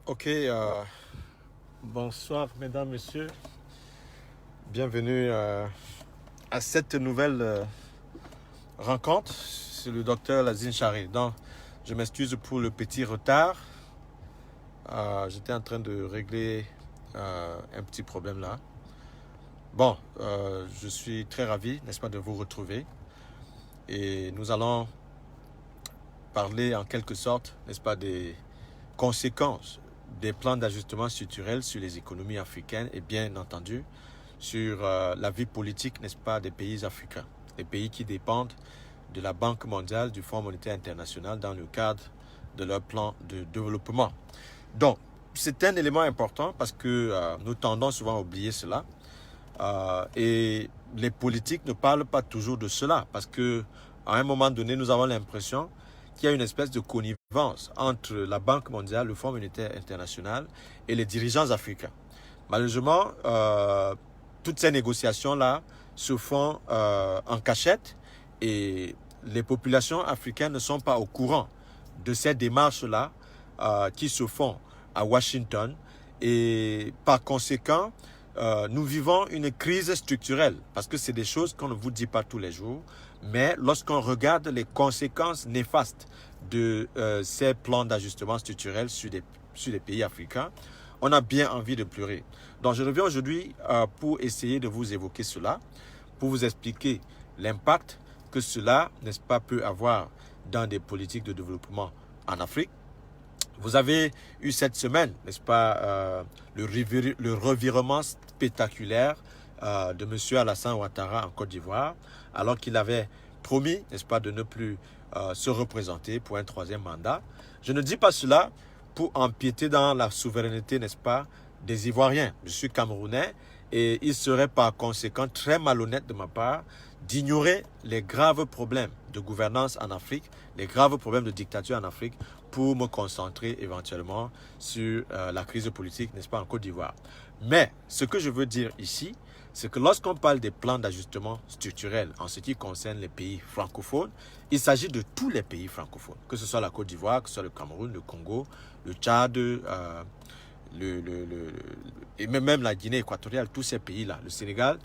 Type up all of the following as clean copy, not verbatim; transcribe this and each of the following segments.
Ok, bonsoir mesdames, messieurs. Bienvenue à cette nouvelle rencontre. C'est le docteur Lazine Charé. Donc, je m'excuse pour le petit retard. J'étais en train de régler un petit problème là. Bon, je suis très ravi, n'est-ce pas, de vous retrouver. Et nous allons parler en quelque sorte, n'est-ce pas, des conséquences des plans d'ajustement structurel sur les économies africaines et bien entendu sur la vie politique, n'est-ce pas, des pays africains, les pays qui dépendent de la Banque mondiale, du Fonds monétaire international dans le cadre de leur plan de développement. Donc, c'est un élément important parce que nous tendons souvent à oublier cela et les politiques ne parlent pas toujours de cela parce que à un moment donné, nous avons l'impression qu'il y a une espèce de connivence entre la Banque mondiale, le Fonds monétaire international et les dirigeants africains. Malheureusement, toutes ces négociations-là se font en cachette et les populations africaines ne sont pas au courant de ces démarches-là qui se font à Washington et par conséquent, nous vivons une crise structurelle parce que c'est des choses qu'on ne vous dit pas tous les jours, mais lorsqu'on regarde les conséquences néfastes de ces plans d'ajustement structurel sur les pays africains, on a bien envie de pleurer. Donc je reviens aujourd'hui pour essayer de vous évoquer cela, pour vous expliquer l'impact que cela, n'est-ce pas, peut avoir dans des politiques de développement en Afrique. Vous avez eu cette semaine, n'est-ce pas, le revirement spectaculaire de M. Alassane Ouattara en Côte d'Ivoire, alors qu'il avait promis, n'est-ce pas, de ne plus se représenter pour un troisième mandat. Je ne dis pas cela pour empiéter dans la souveraineté, n'est-ce pas, des Ivoiriens. Je suis Camerounais et il serait par conséquent très malhonnête de ma part d'ignorer les graves problèmes de gouvernance en Afrique, les graves problèmes de dictature en Afrique pour me concentrer éventuellement sur la crise politique, n'est-ce pas, en Côte d'Ivoire. Mais ce que je veux dire ici, c'est que lorsqu'on parle des plans d'ajustement structurel en ce qui concerne les pays francophones, il s'agit de tous les pays francophones, que ce soit la Côte d'Ivoire, que ce soit le Cameroun, le Congo, le Tchad, et même la Guinée équatoriale, tous ces pays-là, le Sénégal,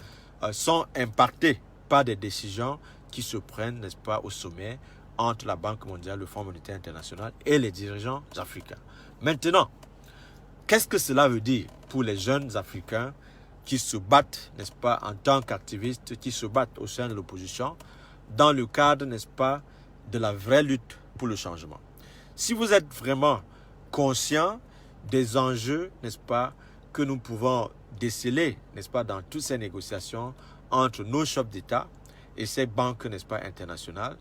sont impactés par des décisions qui se prennent, n'est-ce pas, au sommet entre la Banque mondiale, le Fonds monétaire international et les dirigeants africains. Maintenant, qu'est-ce que cela veut dire pour les jeunes Africains qui se battent, n'est-ce pas, en tant qu'activistes, qui se battent au sein de l'opposition, dans le cadre, n'est-ce pas, de la vraie lutte pour le changement? Si vous êtes vraiment conscient des enjeux, n'est-ce pas, que nous pouvons déceler, n'est-ce pas, dans toutes ces négociations entre nos chefs d'État et ces banques, n'est-ce pas, internationales,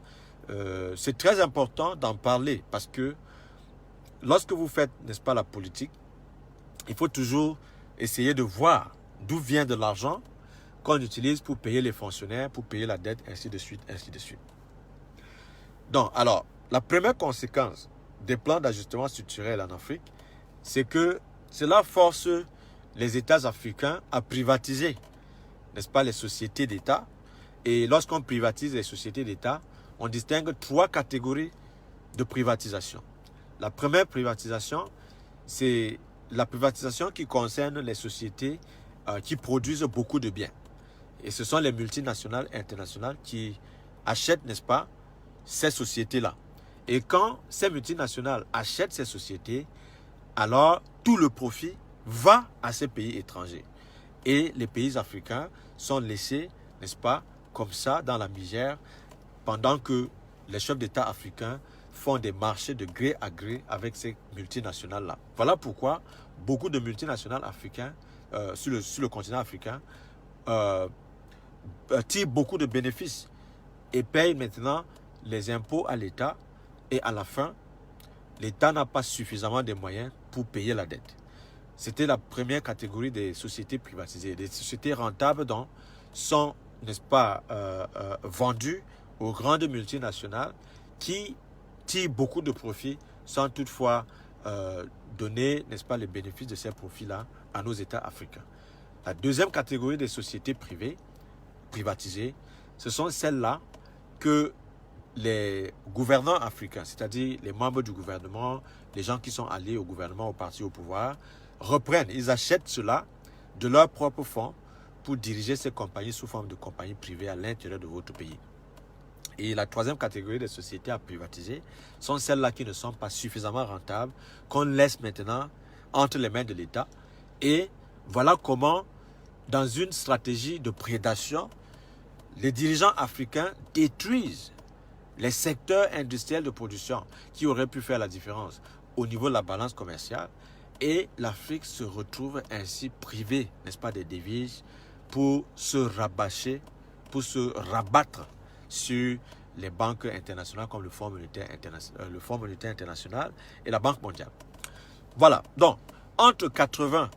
c'est très important d'en parler parce que lorsque vous faites, n'est-ce pas, la politique, il faut toujours essayer de voir d'où vient de l'argent qu'on utilise pour payer les fonctionnaires, pour payer la dette, ainsi de suite, ainsi de suite. Donc, alors, la première conséquence des plans d'ajustement structurel en Afrique, c'est que cela force les États africains à privatiser, n'est-ce pas, les sociétés d'État. Et lorsqu'on privatise les sociétés d'État, on distingue trois catégories de privatisation. La première privatisation, c'est la privatisation qui concerne les sociétés qui produisent beaucoup de biens. Et ce sont les multinationales internationales qui achètent, n'est-ce pas, ces sociétés-là. Et quand ces multinationales achètent ces sociétés, alors tout le profit va à ces pays étrangers. Et les pays africains sont laissés, n'est-ce pas, comme ça, dans la misère, pendant que les chefs d'État africains font des marchés de gré à gré avec ces multinationales-là. Voilà pourquoi beaucoup de multinationales africaines sur le continent africain tirent beaucoup de bénéfices et payent maintenant les impôts à l'État et à la fin, l'État n'a pas suffisamment de moyens pour payer la dette. C'était la première catégorie des sociétés privatisées. Des sociétés rentables donc sont, n'est-ce pas, vendues aux grandes multinationales qui tirent beaucoup de profits sans toutefois donner, n'est-ce pas, les bénéfices de ces profits-là à nos États africains. La deuxième catégorie des sociétés privées, privatisées, ce sont celles-là que les gouvernants africains, c'est-à-dire les membres du gouvernement, les gens qui sont alliés au gouvernement, au parti au pouvoir, reprennent, ils achètent cela de leurs propres fonds pour diriger ces compagnies sous forme de compagnies privées à l'intérieur de votre pays. Et la troisième catégorie des sociétés à privatiser sont celles-là qui ne sont pas suffisamment rentables, qu'on laisse maintenant entre les mains de l'État. Et voilà comment, dans une stratégie de prédation, les dirigeants africains détruisent les secteurs industriels de production qui auraient pu faire la différence au niveau de la balance commerciale. Et l'Afrique se retrouve ainsi privée, n'est-ce pas, des devises pour se rabâcher, pour se rabattre sur les banques internationales comme le Fonds monétaire international et la Banque mondiale. Voilà. Donc, entre 80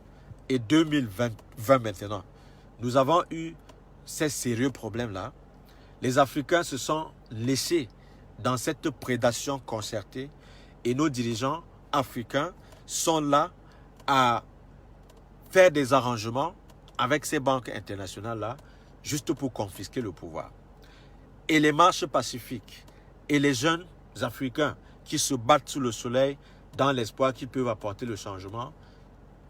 et 2020 maintenant, nous avons eu ces sérieux problèmes-là. Les Africains se sont laissés dans cette prédation concertée et nos dirigeants africains sont là à faire des arrangements avec ces banques internationales-là juste pour confisquer le pouvoir. Et les marches pacifiques et les jeunes Africains qui se battent sous le soleil dans l'espoir qu'ils peuvent apporter le changement,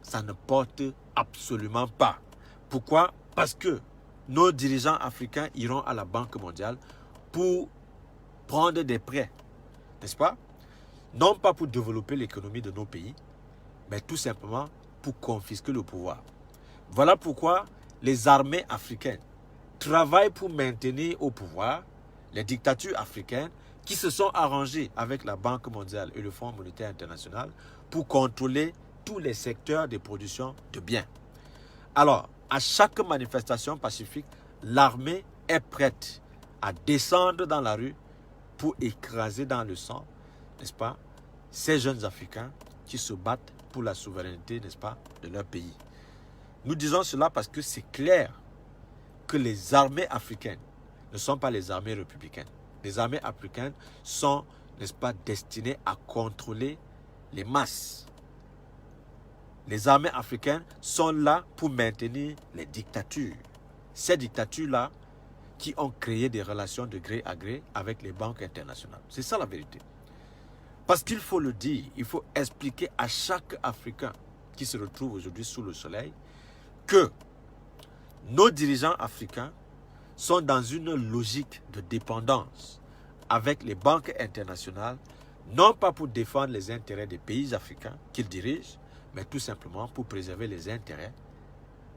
ça ne porte absolument pas. Pourquoi? Parce que nos dirigeants africains iront à la Banque mondiale pour prendre des prêts, n'est-ce pas? Non pas pour développer l'économie de nos pays, mais tout simplement pour confisquer le pouvoir. Voilà pourquoi les armées africaines travaillent pour maintenir au pouvoir les dictatures africaines qui se sont arrangées avec la Banque mondiale et le Fonds monétaire international pour contrôler tous les secteurs de production de biens. Alors, à chaque manifestation pacifique, l'armée est prête à descendre dans la rue pour écraser dans le sang, n'est-ce pas, ces jeunes Africains qui se battent pour la souveraineté, n'est-ce pas, de leur pays. Nous disons cela parce que c'est clair que les armées africaines ne sont pas les armées républicaines. Les armées africaines sont, n'est-ce pas, destinées à contrôler les masses. Les armées africaines sont là pour maintenir les dictatures. Ces dictatures-là qui ont créé des relations de gré à gré avec les banques internationales. C'est ça la vérité. Parce qu'il faut le dire, il faut expliquer à chaque Africain qui se retrouve aujourd'hui sous le soleil que nos dirigeants africains sont dans une logique de dépendance avec les banques internationales, non pas pour défendre les intérêts des pays africains qu'ils dirigent, mais tout simplement pour préserver les intérêts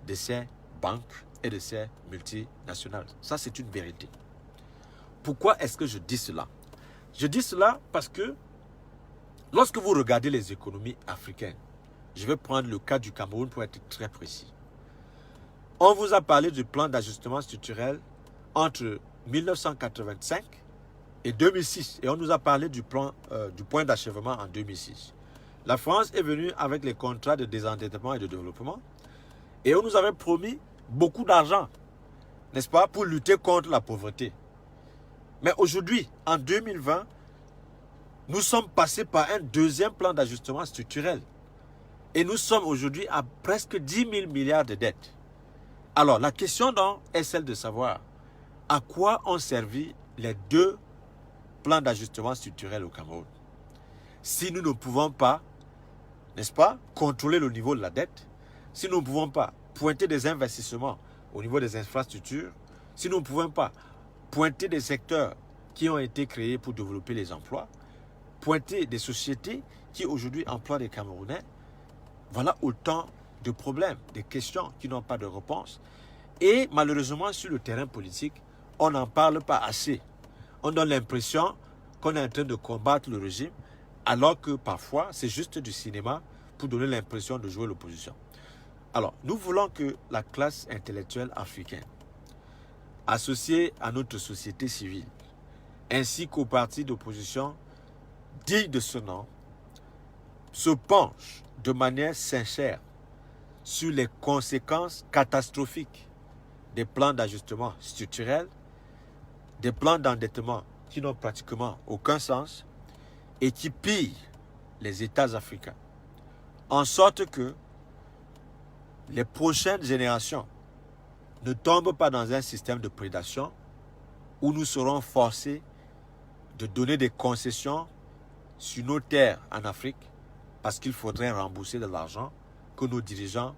de ces banques et de ces multinationales. Ça, c'est une vérité. Pourquoi est-ce que je dis cela? Je dis cela parce que lorsque vous regardez les économies africaines, je vais prendre le cas du Cameroun pour être très précis. On vous a parlé du plan d'ajustement structurel entre 1985 et 2006. Et on nous a parlé du point d'achèvement en 2006. La France est venue avec les contrats de désendettement et de développement. Et on nous avait promis beaucoup d'argent, n'est-ce pas, pour lutter contre la pauvreté. Mais aujourd'hui, en 2020, nous sommes passés par un deuxième plan d'ajustement structurel. Et nous sommes aujourd'hui à presque 10 000 milliards de dettes. Alors, la question donc est celle de savoir à quoi ont servi les deux plans d'ajustement structurel au Cameroun. Si nous ne pouvons pas, n'est-ce pas, contrôler le niveau de la dette, si nous ne pouvons pas pointer des investissements au niveau des infrastructures, si nous ne pouvons pas pointer des secteurs qui ont été créés pour développer les emplois, pointer des sociétés qui aujourd'hui emploient des Camerounais, voilà autant de problèmes, des questions qui n'ont pas de réponse. Et malheureusement, sur le terrain politique, on n'en parle pas assez. On donne l'impression qu'on est en train de combattre le régime, alors que parfois, c'est juste du cinéma pour donner l'impression de jouer l'opposition. Alors, nous voulons que la classe intellectuelle africaine, associée à notre société civile, ainsi qu'aux partis d'opposition dignes de ce nom, se penche de manière sincère sur les conséquences catastrophiques des plans d'ajustement structurel, des plans d'endettement qui n'ont pratiquement aucun sens et qui pillent les États africains, en sorte que les prochaines générations ne tombent pas dans un système de prédation où nous serons forcés de donner des concessions sur nos terres en Afrique parce qu'il faudrait rembourser de l'argent que nos dirigeants,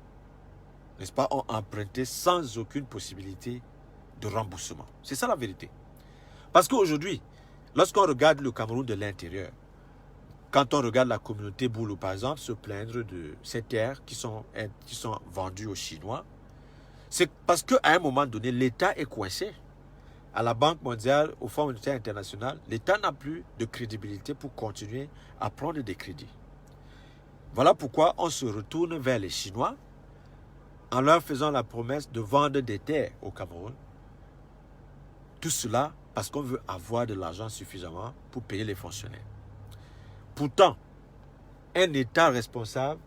n'est-ce pas, ont emprunté sans aucune possibilité de remboursement. C'est ça la vérité. Parce qu'aujourd'hui, lorsqu'on regarde le Cameroun de l'intérieur, quand on regarde la communauté Boulou, par exemple, se plaindre de ces terres qui sont vendues aux Chinois, c'est parce qu'à un moment donné, l'État est coincé. À la Banque mondiale, au Fonds monétaire international, l'État n'a plus de crédibilité pour continuer à prendre des crédits. Voilà pourquoi on se retourne vers les Chinois en leur faisant la promesse de vendre des terres au Cameroun. Tout cela parce qu'on veut avoir de l'argent suffisamment pour payer les fonctionnaires. Pourtant, un État responsable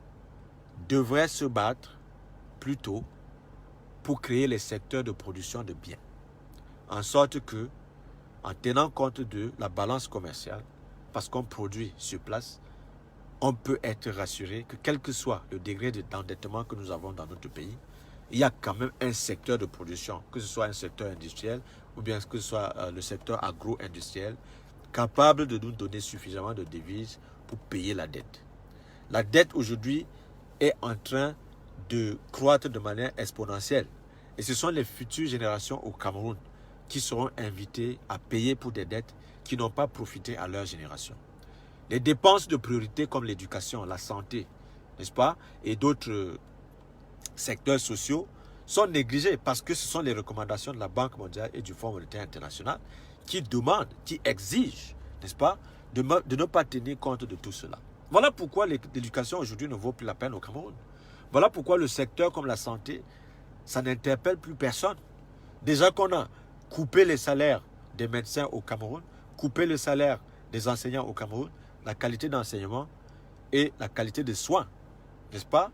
devrait se battre plutôt pour créer les secteurs de production de biens. En sorte que, en tenant compte de la balance commerciale, parce qu'on produit sur place, on peut être rassuré que quel que soit le degré d'endettement que nous avons dans notre pays, il y a quand même un secteur de production, que ce soit un secteur industriel ou bien que ce soit le secteur agro-industriel, capable de nous donner suffisamment de devises pour payer la dette. La dette aujourd'hui est en train de croître de manière exponentielle. Et ce sont les futures générations au Cameroun qui seront invitées à payer pour des dettes qui n'ont pas profité à leur génération. Les dépenses de priorité comme l'éducation, la santé, n'est-ce pas, et d'autres secteurs sociaux sont négligées parce que ce sont les recommandations de la Banque mondiale et du Fonds monétaire international qui demandent, qui exigent, n'est-ce pas, de ne pas tenir compte de tout cela. Voilà pourquoi l'éducation aujourd'hui ne vaut plus la peine au Cameroun. Voilà pourquoi le secteur comme la santé, ça n'interpelle plus personne. Déjà qu'on a coupé les salaires des médecins au Cameroun, coupé le salaire des enseignants au Cameroun, la qualité d'enseignement et la qualité de soins, n'est-ce pas,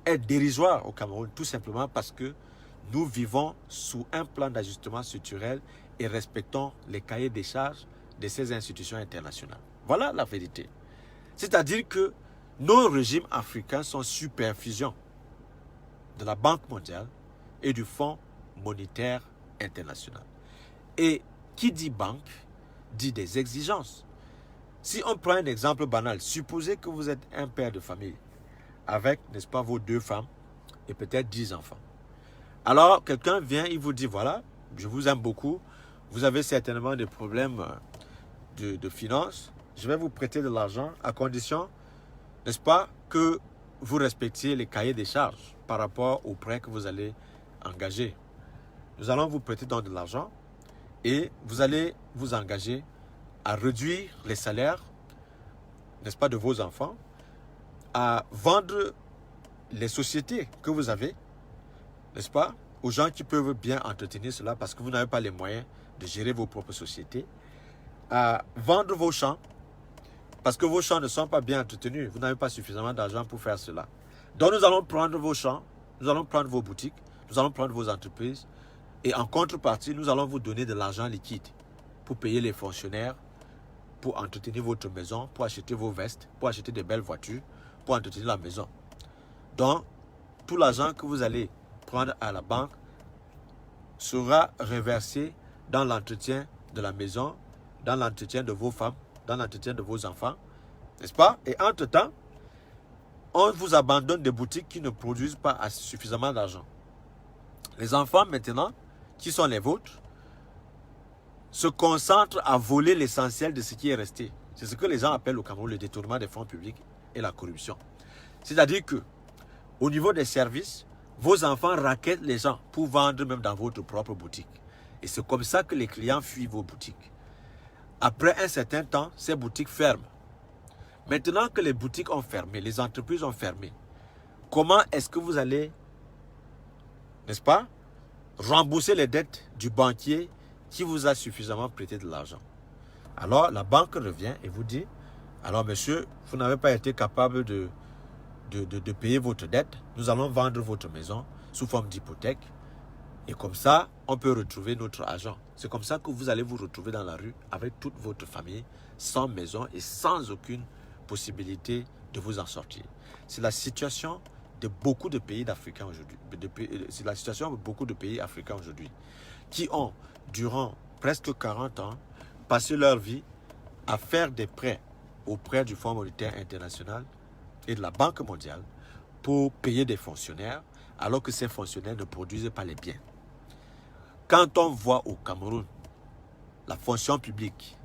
est dérisoire au Cameroun, tout simplement parce que nous vivons sous un plan d'ajustement structurel et respectons les cahiers des charges de ces institutions internationales. Voilà la vérité. C'est-à-dire que nos régimes africains sont sous perfusion de la Banque mondiale et du Fonds monétaire international. Et qui dit banque, dit des exigences. Si on prend un exemple banal, supposez que vous êtes un père de famille avec, n'est-ce pas, vos 2 femmes et peut-être 10 enfants. Alors, quelqu'un vient, il vous dit, voilà, je vous aime beaucoup, vous avez certainement des problèmes de finances, je vais vous prêter de l'argent à condition, n'est-ce pas, que vous respectiez les cahiers des charges par rapport au prêt que vous allez engager. Nous allons vous prêter donc de l'argent et vous allez vous engager à réduire les salaires, n'est-ce pas, de vos enfants, à vendre les sociétés que vous avez, n'est-ce pas, aux gens qui peuvent bien entretenir cela parce que vous n'avez pas les moyens de gérer vos propres sociétés, à vendre vos champs parce que vos champs ne sont pas bien entretenus, vous n'avez pas suffisamment d'argent pour faire cela. Donc nous allons prendre vos champs, nous allons prendre vos boutiques, nous allons prendre vos entreprises et en contrepartie, nous allons vous donner de l'argent liquide pour payer les fonctionnaires, pour entretenir votre maison, pour acheter vos vestes, pour acheter de belles voitures, pour entretenir la maison. Donc, tout l'argent que vous allez prendre à la banque sera reversé dans l'entretien de la maison, dans l'entretien de vos femmes, dans l'entretien de vos enfants, n'est-ce pas? Et entre-temps, on vous abandonne des boutiques qui ne produisent pas suffisamment d'argent. Les enfants maintenant, qui sont les vôtres, se concentrent à voler l'essentiel de ce qui est resté. C'est ce que les gens appellent au Cameroun le détournement des fonds publics et la corruption. C'est-à-dire que, au niveau des services, vos enfants raquettent les gens pour vendre même dans votre propre boutique. Et c'est comme ça que les clients fuient vos boutiques. Après un certain temps, ces boutiques ferment. Maintenant que les boutiques ont fermé, les entreprises ont fermé, comment est-ce que vous allez, n'est-ce pas, rembourser les dettes du banquier qui vous a suffisamment prêté de l'argent? Alors, la banque revient et vous dit, alors monsieur, vous n'avez pas été capable de payer votre dette, nous allons vendre votre maison sous forme d'hypothèque et comme ça, on peut retrouver notre argent. C'est comme ça que vous allez vous retrouver dans la rue avec toute votre famille, sans maison et sans aucune possibilité de vous en sortir. C'est la situation de beaucoup de pays africains aujourd'hui. C'est la situation de beaucoup de pays africains aujourd'hui qui ont, durant presque 40 ans, passé leur vie à faire des prêts auprès du Fonds monétaire international et de la Banque mondiale pour payer des fonctionnaires alors que ces fonctionnaires ne produisent pas les biens. Quand on voit au Cameroun la fonction publique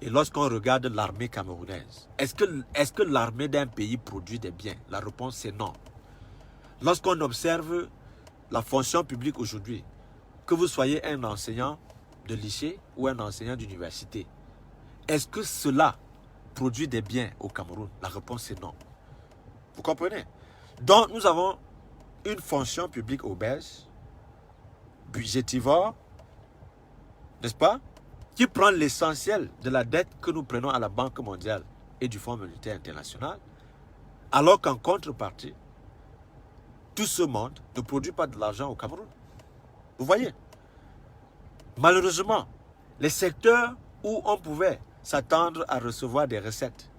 et lorsqu'on regarde l'armée camerounaise, est-ce que l'armée d'un pays produit des biens? La réponse est non. Lorsqu'on observe la fonction publique aujourd'hui, que vous soyez un enseignant de lycée ou un enseignant d'université, est-ce que cela produit des biens au Cameroun? La réponse est non. Vous comprenez? Donc nous avons une fonction publique obèse, budgétivore, n'est-ce pas, qui prend l'essentiel de la dette que nous prenons à la Banque mondiale et du Fonds monétaire international, alors qu'en contrepartie, tout ce monde ne produit pas de l'argent au Cameroun. Vous voyez? Malheureusement, les secteurs où on pouvait s'attendre à recevoir des recettes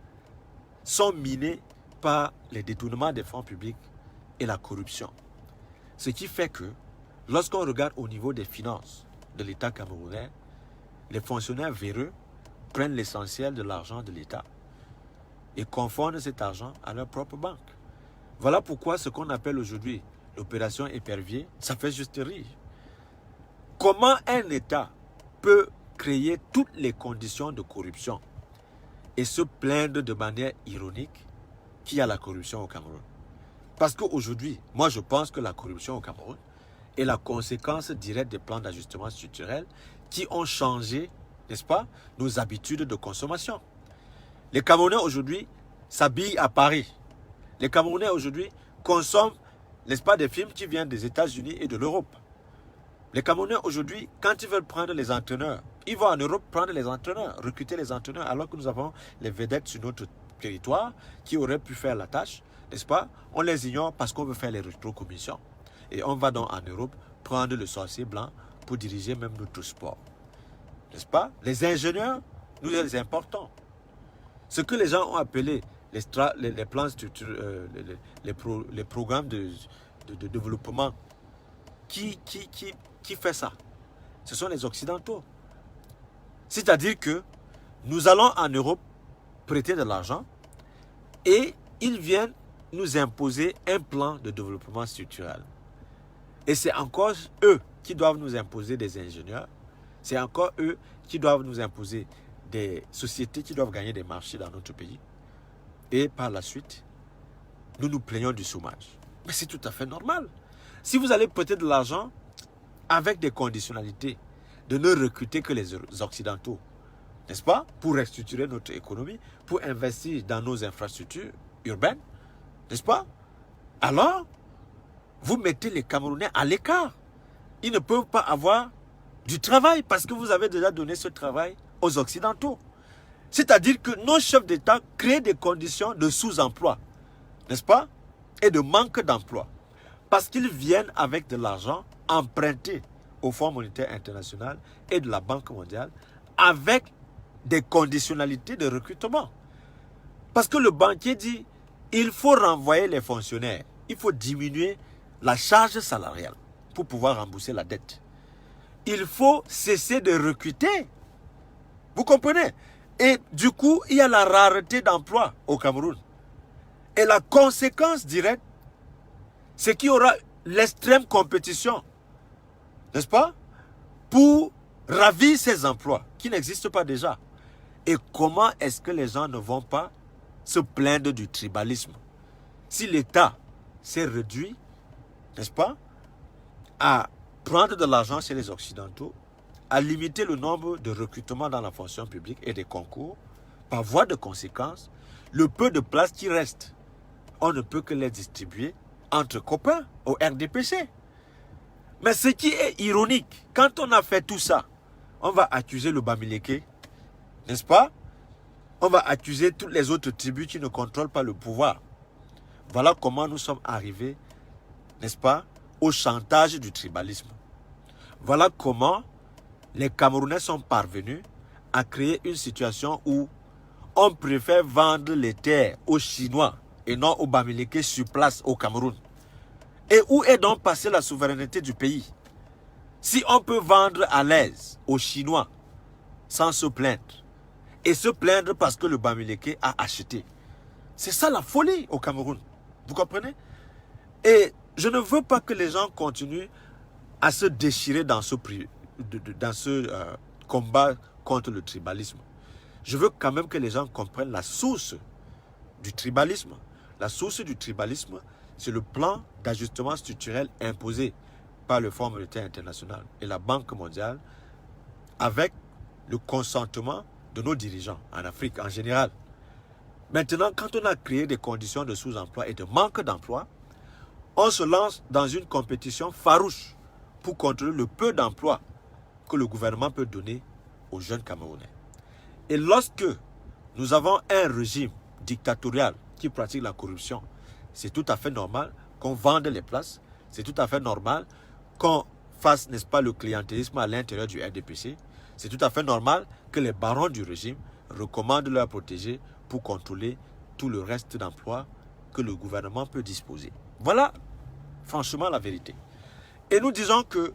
sont minés par les détournements des fonds publics et la corruption. Ce qui fait que, lorsqu'on regarde au niveau des finances de l'État camerounais, les fonctionnaires véreux prennent l'essentiel de l'argent de l'État et confondent cet argent à leur propre banque. Voilà pourquoi ce qu'on appelle aujourd'hui l'opération épervier, ça fait juste rire. Comment un État peut créer toutes les conditions de corruption et se plaindre de manière ironique qu'il y a la corruption au Cameroun? Parce qu'aujourd'hui, moi je pense que la corruption au Cameroun est la conséquence directe des plans d'ajustement structurel qui ont changé, n'est-ce pas, nos habitudes de consommation. Les Camerounais aujourd'hui s'habillent à Paris. Les Camerounais aujourd'hui consomment, n'est-ce pas, des films qui viennent des États-Unis et de l'Europe. Les Camerounais aujourd'hui, quand ils veulent prendre les entraîneurs, ils vont en Europe prendre les entraîneurs, recruter les entraîneurs, alors que nous avons les vedettes sur notre territoire qui auraient pu faire la tâche, n'est-ce pas? On les ignore parce qu'on veut faire les rétrocommissions. Et on va donc en Europe prendre le sorcier blanc pour diriger même notre sport. N'est-ce pas? Les ingénieurs, nous les importons. Ce que les gens ont appelé les plans structurels, les programmes de développement, qui fait ça? Ce sont les Occidentaux. C'est-à-dire que nous allons en Europe prêter de l'argent et ils viennent nous imposer un plan de développement structurel. Et c'est encore eux qui doivent nous imposer des ingénieurs. C'est encore eux qui doivent nous imposer des sociétés qui doivent gagner des marchés dans notre pays. Et par la suite, nous nous plaignons du chômage. Mais c'est tout à fait normal. Si vous allez prêter de l'argent avec des conditionnalités, de ne recruter que les Occidentaux, n'est-ce pas, pour restructurer notre économie, pour investir dans nos infrastructures urbaines, n'est-ce pas? Alors, vous mettez les Camerounais à l'écart. Ils ne peuvent pas avoir du travail parce que vous avez déjà donné ce travail aux Occidentaux. C'est-à-dire que nos chefs d'État créent des conditions de sous-emploi, n'est-ce pas? Et de manque d'emploi. Parce qu'ils viennent avec de l'argent emprunté au Fonds monétaire international et de la Banque mondiale avec des conditionnalités de recrutement. Parce que le banquier dit, il faut renvoyer les fonctionnaires, il faut diminuer la charge salariale pour pouvoir rembourser la dette. Il faut cesser de recruter. Vous comprenez? Et du coup, il y a la rareté d'emploi au Cameroun. Et la conséquence directe, c'est qu'il y aura l'extrême compétition, n'est-ce pas, pour ravir ces emplois qui n'existent pas déjà. Et comment est-ce que les gens ne vont pas se plaindre du tribalisme? Si l'État s'est réduit, n'est-ce pas, à prendre de l'argent chez les Occidentaux, à limiter le nombre de recrutements dans la fonction publique et des concours, par voie de conséquence, le peu de places qui restent, on ne peut que les distribuer entre copains au RDPC. Mais ce qui est ironique, quand on a fait tout ça, on va accuser le Bamileke, n'est-ce pas? On va accuser toutes les autres tribus qui ne contrôlent pas le pouvoir. Voilà comment nous sommes arrivés, n'est-ce pas, au chantage du tribalisme. Voilà comment les Camerounais sont parvenus à créer une situation où on préfère vendre les terres aux Chinois et non aux Bamileke sur place au Cameroun. Et où est donc passée la souveraineté du pays? Si on peut vendre à l'aise aux Chinois sans se plaindre. Et se plaindre parce que le Bamileke a acheté. C'est ça la folie au Cameroun. Vous comprenez? Et je ne veux pas que les gens continuent à se déchirer dans ce combat contre le tribalisme. Je veux quand même que les gens comprennent la source du tribalisme. La source du tribalisme, c'est le plan d'ajustement structurel imposé par le Fonds monétaire international et la Banque mondiale avec le consentement de nos dirigeants en Afrique en général. Maintenant, quand on a créé des conditions de sous-emploi et de manque d'emploi, on se lance dans une compétition farouche pour contrôler le peu d'emplois que le gouvernement peut donner aux jeunes Camerounais. Et lorsque nous avons un régime dictatorial qui pratique la corruption, c'est tout à fait normal qu'on vende les places, c'est tout à fait normal qu'on fasse, n'est-ce pas, le clientélisme à l'intérieur du RDPC, c'est tout à fait normal que les barons du régime recommandent leurs protégés pour contrôler tout le reste d'emplois que le gouvernement peut disposer. Voilà, franchement, la vérité. Et nous disons que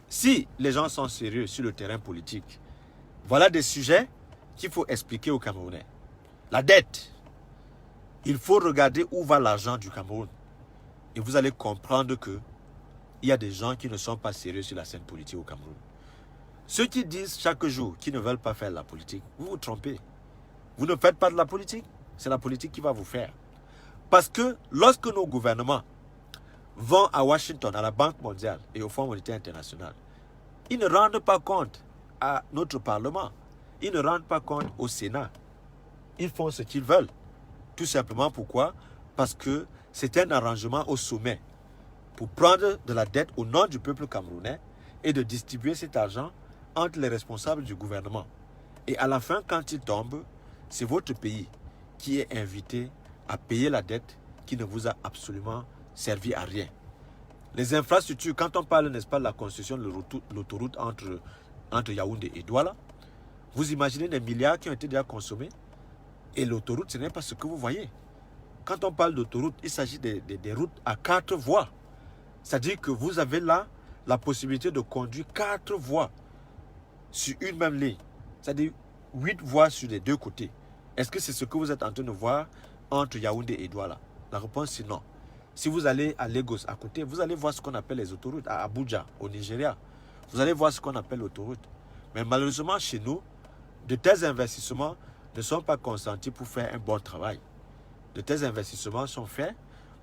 si les gens sont sérieux sur le terrain politique, voilà des sujets qu'il faut expliquer aux Camerounais. La dette. Il faut regarder où va l'argent du Cameroun. Et vous allez comprendre qu'il y a des gens qui ne sont pas sérieux sur la scène politique au Cameroun. Ceux qui disent chaque jour qu'ils ne veulent pas faire la politique, vous vous trompez. Vous ne faites pas de la politique, c'est la politique qui va vous faire. Parce que lorsque nos gouvernements vont à Washington, à la Banque mondiale et au Fonds monétaire international, ils ne rendent pas compte à notre Parlement, ils ne rendent pas compte au Sénat. Ils font ce qu'ils veulent. Tout simplement pourquoi? Parce que c'est un arrangement au sommet pour prendre de la dette au nom du peuple camerounais et de distribuer cet argent entre les responsables du gouvernement. Et à la fin, quand il tombe, c'est votre pays qui est invité à payer la dette qui ne vous a absolument servi à rien. Les infrastructures, quand on parle, n'est-ce pas, de la construction de l'autoroute entre Yaoundé et Douala, vous imaginez les milliards qui ont été déjà consommés et l'autoroute, ce n'est pas ce que vous voyez. Quand on parle d'autoroute, il s'agit des routes à 4 voies. C'est-à-dire que vous avez là la possibilité de conduire 4 voies sur une même ligne. C'est-à-dire 8 voies sur les deux côtés. Est-ce que c'est ce que vous êtes en train de voir entre Yaoundé et Douala? La réponse c'est non. Si vous allez à Lagos à côté, vous allez voir ce qu'on appelle les autoroutes. À Abuja, au Nigeria, vous allez voir ce qu'on appelle l'autoroute. Mais malheureusement, chez nous, de tels investissements ne sont pas consentis pour faire un bon travail. De tels investissements sont faits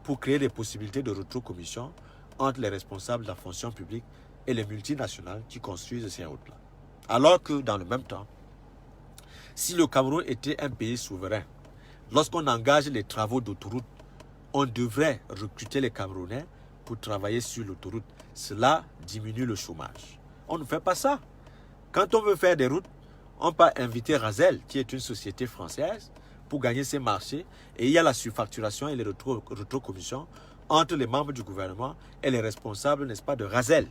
pour créer des possibilités de rétrocommission entre les responsables de la fonction publique et les multinationales qui construisent ces routes-là. Alors que dans le même temps, si le Cameroun était un pays souverain, lorsqu'on engage les travaux d'autoroute, on devrait recruter les Camerounais pour travailler sur l'autoroute. Cela diminue le chômage. On ne fait pas ça. Quand on veut faire des routes, on peut inviter Razel, qui est une société française, pour gagner ses marchés. Et il y a la surfacturation et les rétrocommissions entre les membres du gouvernement et les responsables, n'est-ce pas, de Razel.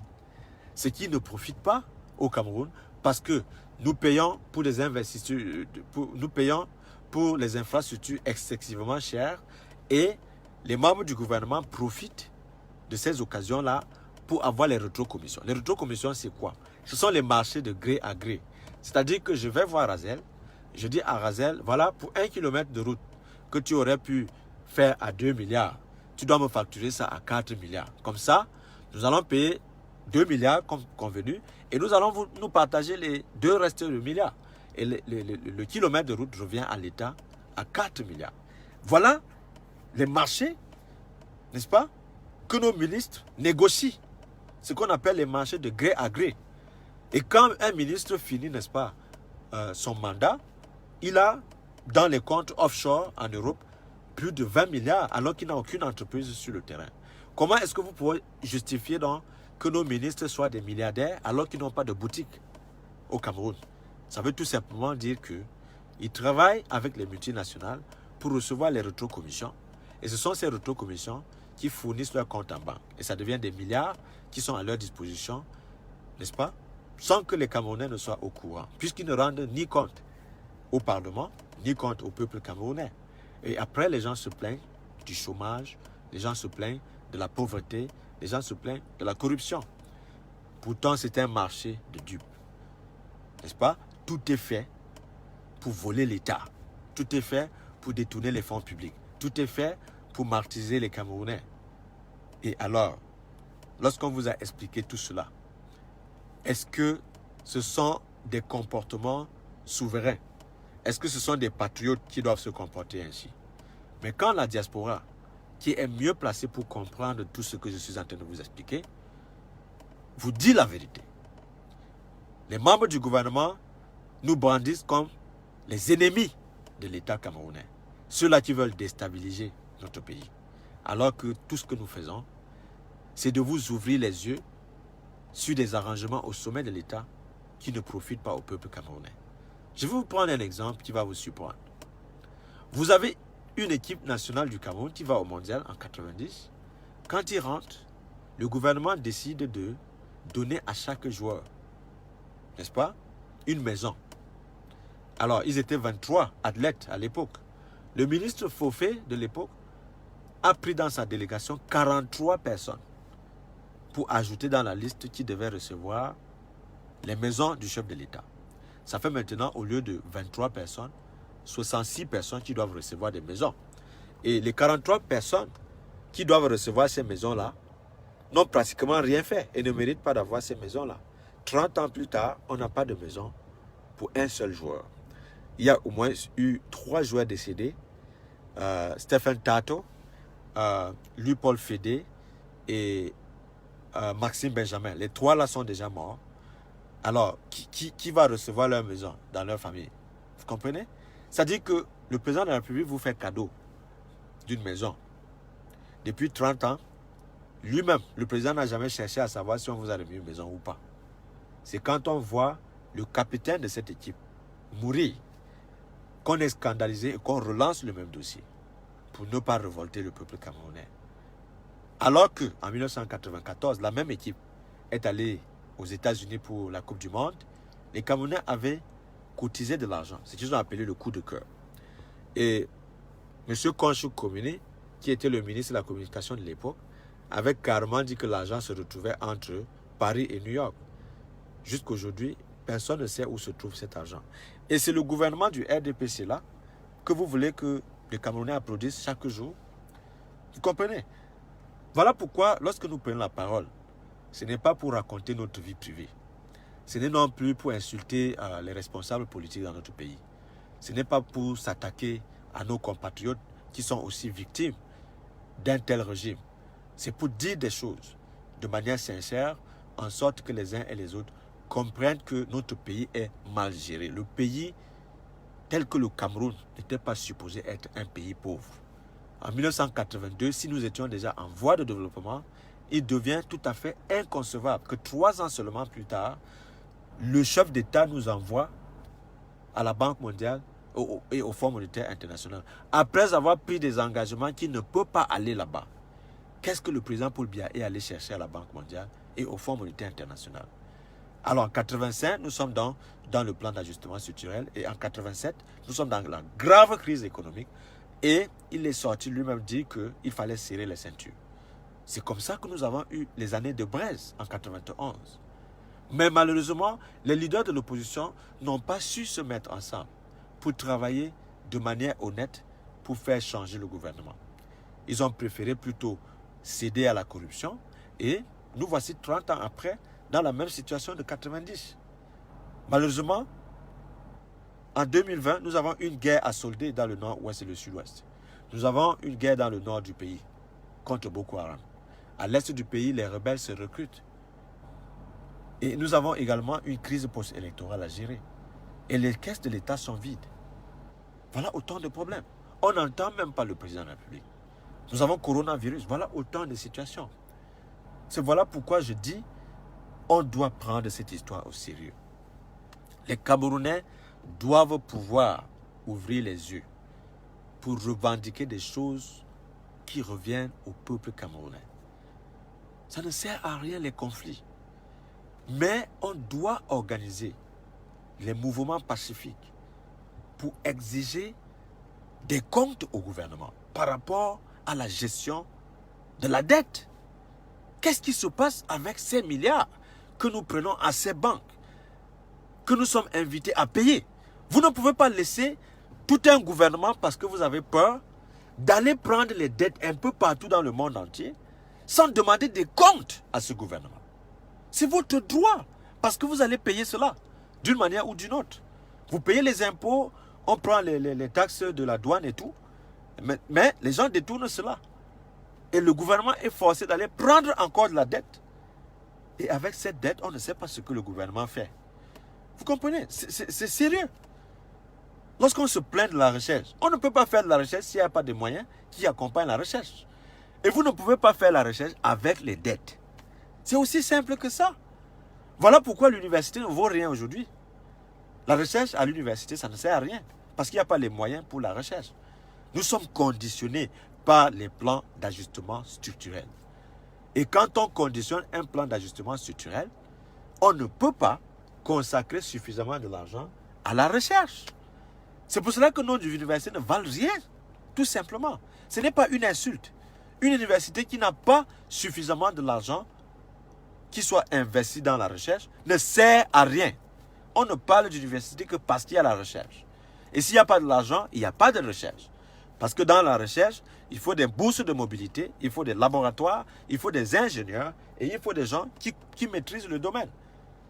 Ce qui ne profite pas au Cameroun parce que nous payons pour des investitures, nous payons pour les infrastructures excessivement chères et les membres du gouvernement profitent de ces occasions-là pour avoir les rétrocommissions. Les rétrocommissions, c'est quoi? Ce sont les marchés de gré à gré. C'est-à-dire que je vais voir Razel, je dis à Razel, voilà, pour 1 kilomètre de route que tu aurais pu faire à 2 milliards, tu dois me facturer ça à 4 milliards. Comme ça, nous allons payer 2 milliards comme convenu et nous allons nous partager les 2 restes de milliards. Et le kilomètre de route revient à l'État à 4 milliards. Voilà les marchés, n'est-ce pas, que nos ministres négocient. Ce qu'on appelle les marchés de gré à gré. Et quand un ministre finit, n'est-ce pas, son mandat, il a dans les comptes offshore en Europe plus de 20 milliards alors qu'il n'a aucune entreprise sur le terrain. Comment est-ce que vous pouvez justifier donc que nos ministres soient des milliardaires alors qu'ils n'ont pas de boutique au Cameroun? Ça veut tout simplement dire qu'ils travaillent avec les multinationales pour recevoir les rétrocommissions. Et ce sont ces rétrocommissions qui fournissent leur compte en banque. Et ça devient des milliards qui sont à leur disposition, n'est-ce pas, sans que les Camerounais ne soient au courant, puisqu'ils ne rendent ni compte au Parlement, ni compte au peuple camerounais. Et après, les gens se plaignent du chômage, les gens se plaignent de la pauvreté, les gens se plaignent de la corruption. Pourtant, c'est un marché de dupes, n'est-ce pas? tout est fait pour voler l'État. Tout est fait pour détourner les fonds publics. Tout est fait pour martyriser les Camerounais. Et alors, lorsqu'on vous a expliqué tout cela, est-ce que ce sont des comportements souverains? Est-ce que ce sont des patriotes qui doivent se comporter ainsi? Mais quand la diaspora, qui est mieux placée pour comprendre tout ce que je suis en train de vous expliquer, vous dit la vérité, les membres du gouvernement nous brandissent comme les ennemis de l'État camerounais, ceux-là qui veulent déstabiliser notre pays. Alors que tout ce que nous faisons, c'est de vous ouvrir les yeux sur des arrangements au sommet de l'État qui ne profitent pas au peuple camerounais. Je vais vous prendre un exemple qui va vous surprendre. Vous avez une équipe nationale du Cameroun qui va au mondial en 90. Quand ils rentrent, le gouvernement décide de donner à chaque joueur, n'est-ce pas, une maison. Alors, ils étaient 23 athlètes à l'époque. Le ministre Fofé de l'époque a pris dans sa délégation 43 personnes pour ajouter dans la liste qui devait recevoir les maisons du chef de l'État. Ça fait maintenant, au lieu de 23 personnes, 66 personnes qui doivent recevoir des maisons. Et les 43 personnes qui doivent recevoir ces maisons-là n'ont pratiquement rien fait et ne méritent pas d'avoir ces maisons-là. 30 ans plus tard, on n'a pas de maison pour un seul joueur. Il y a au moins eu 3 joueurs décédés, Stephen Tato, Louis-Paul Fédé et Maxime Benjamin. Les 3 là sont déjà morts. Alors, qui va recevoir leur maison dans leur famille? Vous comprenez? C'est-à-dire que le président de la République vous fait cadeau d'une maison. Depuis 30 ans, lui-même, le président n'a jamais cherché à savoir si on vous a remis une maison ou pas. C'est quand on voit le capitaine de cette équipe mourir qu'on est scandalisé et qu'on relance le même dossier pour ne pas révolter le peuple camerounais. Alors qu'en 1994, la même équipe est allée aux États-Unis pour la Coupe du Monde, les Camerounais avaient cotisé de l'argent, ce qu'ils ont appelé le coup de cœur. Et M. Konchou Komini, qui était le ministre de la Communication de l'époque, avait carrément dit que l'argent se retrouvait entre Paris et New York. Jusqu'aujourd'hui, personne ne sait où se trouve cet argent. Et c'est le gouvernement du RDPC là que vous voulez que les Camerounais applaudissent chaque jour. Vous comprenez? Voilà pourquoi, lorsque nous prenons la parole, ce n'est pas pour raconter notre vie privée. Ce n'est non plus pour insulter les responsables politiques dans notre pays. Ce n'est pas pour s'attaquer à nos compatriotes qui sont aussi victimes d'un tel régime. C'est pour dire des choses de manière sincère, en sorte que les uns et les autres comprennent que notre pays est mal géré. Le pays, tel que le Cameroun, n'était pas supposé être un pays pauvre. En 1982, si nous étions déjà en voie de développement, il devient tout à fait inconcevable que 3 ans seulement plus tard, le chef d'État nous envoie à la Banque mondiale et au Fonds monétaire international, après avoir pris des engagements qu'il ne peut pas aller là-bas. Qu'est-ce que le président Paul Biya est allé chercher à la Banque mondiale et au Fonds monétaire international? Alors en 85, nous sommes dans le plan d'ajustement structurel et en 87, nous sommes dans la grave crise économique et il est sorti lui-même dire qu'il fallait serrer les ceintures. C'est comme ça que nous avons eu les années de braise en 91. Mais malheureusement, les leaders de l'opposition n'ont pas su se mettre ensemble pour travailler de manière honnête pour faire changer le gouvernement. Ils ont préféré plutôt céder à la corruption et nous voici 30 ans après dans la même situation de 90. Malheureusement, en 2020, nous avons une guerre à solder dans le nord-ouest et le sud-ouest. Nous avons une guerre dans le nord du pays contre Boko Haram. À l'est du pays, les rebelles se recrutent. Et nous avons également une crise post-électorale à gérer. Et les caisses de l'État sont vides. Voilà autant de problèmes. On n'entend même pas le président de la République. Nous avons coronavirus. Voilà autant de situations. Voilà pourquoi je dis, on doit prendre cette histoire au sérieux. Les Camerounais doivent pouvoir ouvrir les yeux pour revendiquer des choses qui reviennent au peuple camerounais. Ça ne sert à rien les conflits. Mais on doit organiser les mouvements pacifiques pour exiger des comptes au gouvernement par rapport à la gestion de la dette. Qu'est-ce qui se passe avec ces milliards que nous prenons à ces banques? que nous sommes invités à payer. Vous ne pouvez pas laisser tout un gouvernement, parce que vous avez peur, d'aller prendre les dettes un peu partout dans le monde entier, sans demander des comptes à ce gouvernement. C'est votre droit, parce que vous allez payer cela, d'une manière ou d'une autre. Vous payez les impôts, on prend les taxes de la douane et tout, mais les gens détournent cela. Et le gouvernement est forcé d'aller prendre encore de la dette. Et avec cette dette, on ne sait pas ce que le gouvernement fait. Vous comprenez? C'est sérieux. Lorsqu'on se plaint de la recherche, on ne peut pas faire de la recherche s'il n'y a pas de moyens qui accompagnent la recherche. Et vous ne pouvez pas faire la recherche avec les dettes. C'est aussi simple que ça. Voilà pourquoi l'université ne vaut rien aujourd'hui. La recherche à l'université, ça ne sert à rien. Parce qu'il n'y a pas les moyens pour la recherche. Nous sommes conditionnés par les plans d'ajustement structurel. Et quand on conditionne un plan d'ajustement structurel, on ne peut pas consacrer suffisamment de l'argent à la recherche. C'est pour cela que nos universités ne valent rien, tout simplement. Ce n'est pas une insulte. Une université qui n'a pas suffisamment de l'argent qui soit investi dans la recherche ne sert à rien. On ne parle d'université que parce qu'il y a la recherche. Et s'il n'y a pas de l'argent, il n'y a pas de recherche. Parce que dans la recherche, il faut des bourses de mobilité, il faut des laboratoires, il faut des ingénieurs et il faut des gens qui maîtrisent le domaine.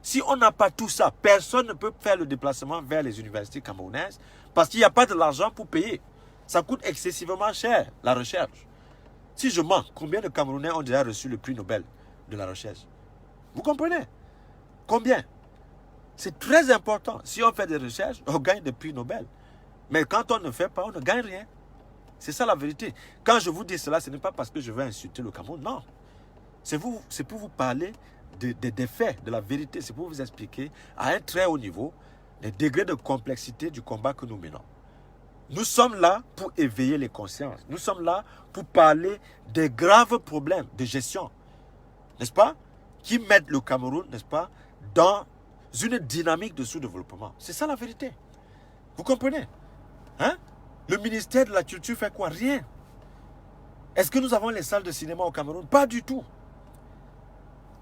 Si on n'a pas tout ça, personne ne peut faire le déplacement vers les universités camerounaises parce qu'il n'y a pas de l'argent pour payer. Ça coûte excessivement cher, la recherche. Si je mens, combien de Camerounais ont déjà reçu le prix Nobel de la recherche? Vous comprenez? Combien? C'est très important. Si on fait des recherches, on gagne des prix Nobel. Mais quand on ne fait pas, on ne gagne rien. C'est ça la vérité. Quand je vous dis cela, ce n'est pas parce que je veux insulter le Cameroun, non. C'est pour vous parler des faits, de la vérité. C'est pour vous expliquer à un très haut niveau les degrés de complexité du combat que nous menons. Nous sommes là pour éveiller les consciences. Nous sommes là pour parler des graves problèmes de gestion, n'est-ce pas, qui mettent le Cameroun, n'est-ce pas, dans une dynamique de sous-développement. C'est ça la vérité. Vous comprenez? Hein? Le ministère de la Culture fait quoi? Rien. Est-ce que nous avons les salles de cinéma au Cameroun? Pas du tout.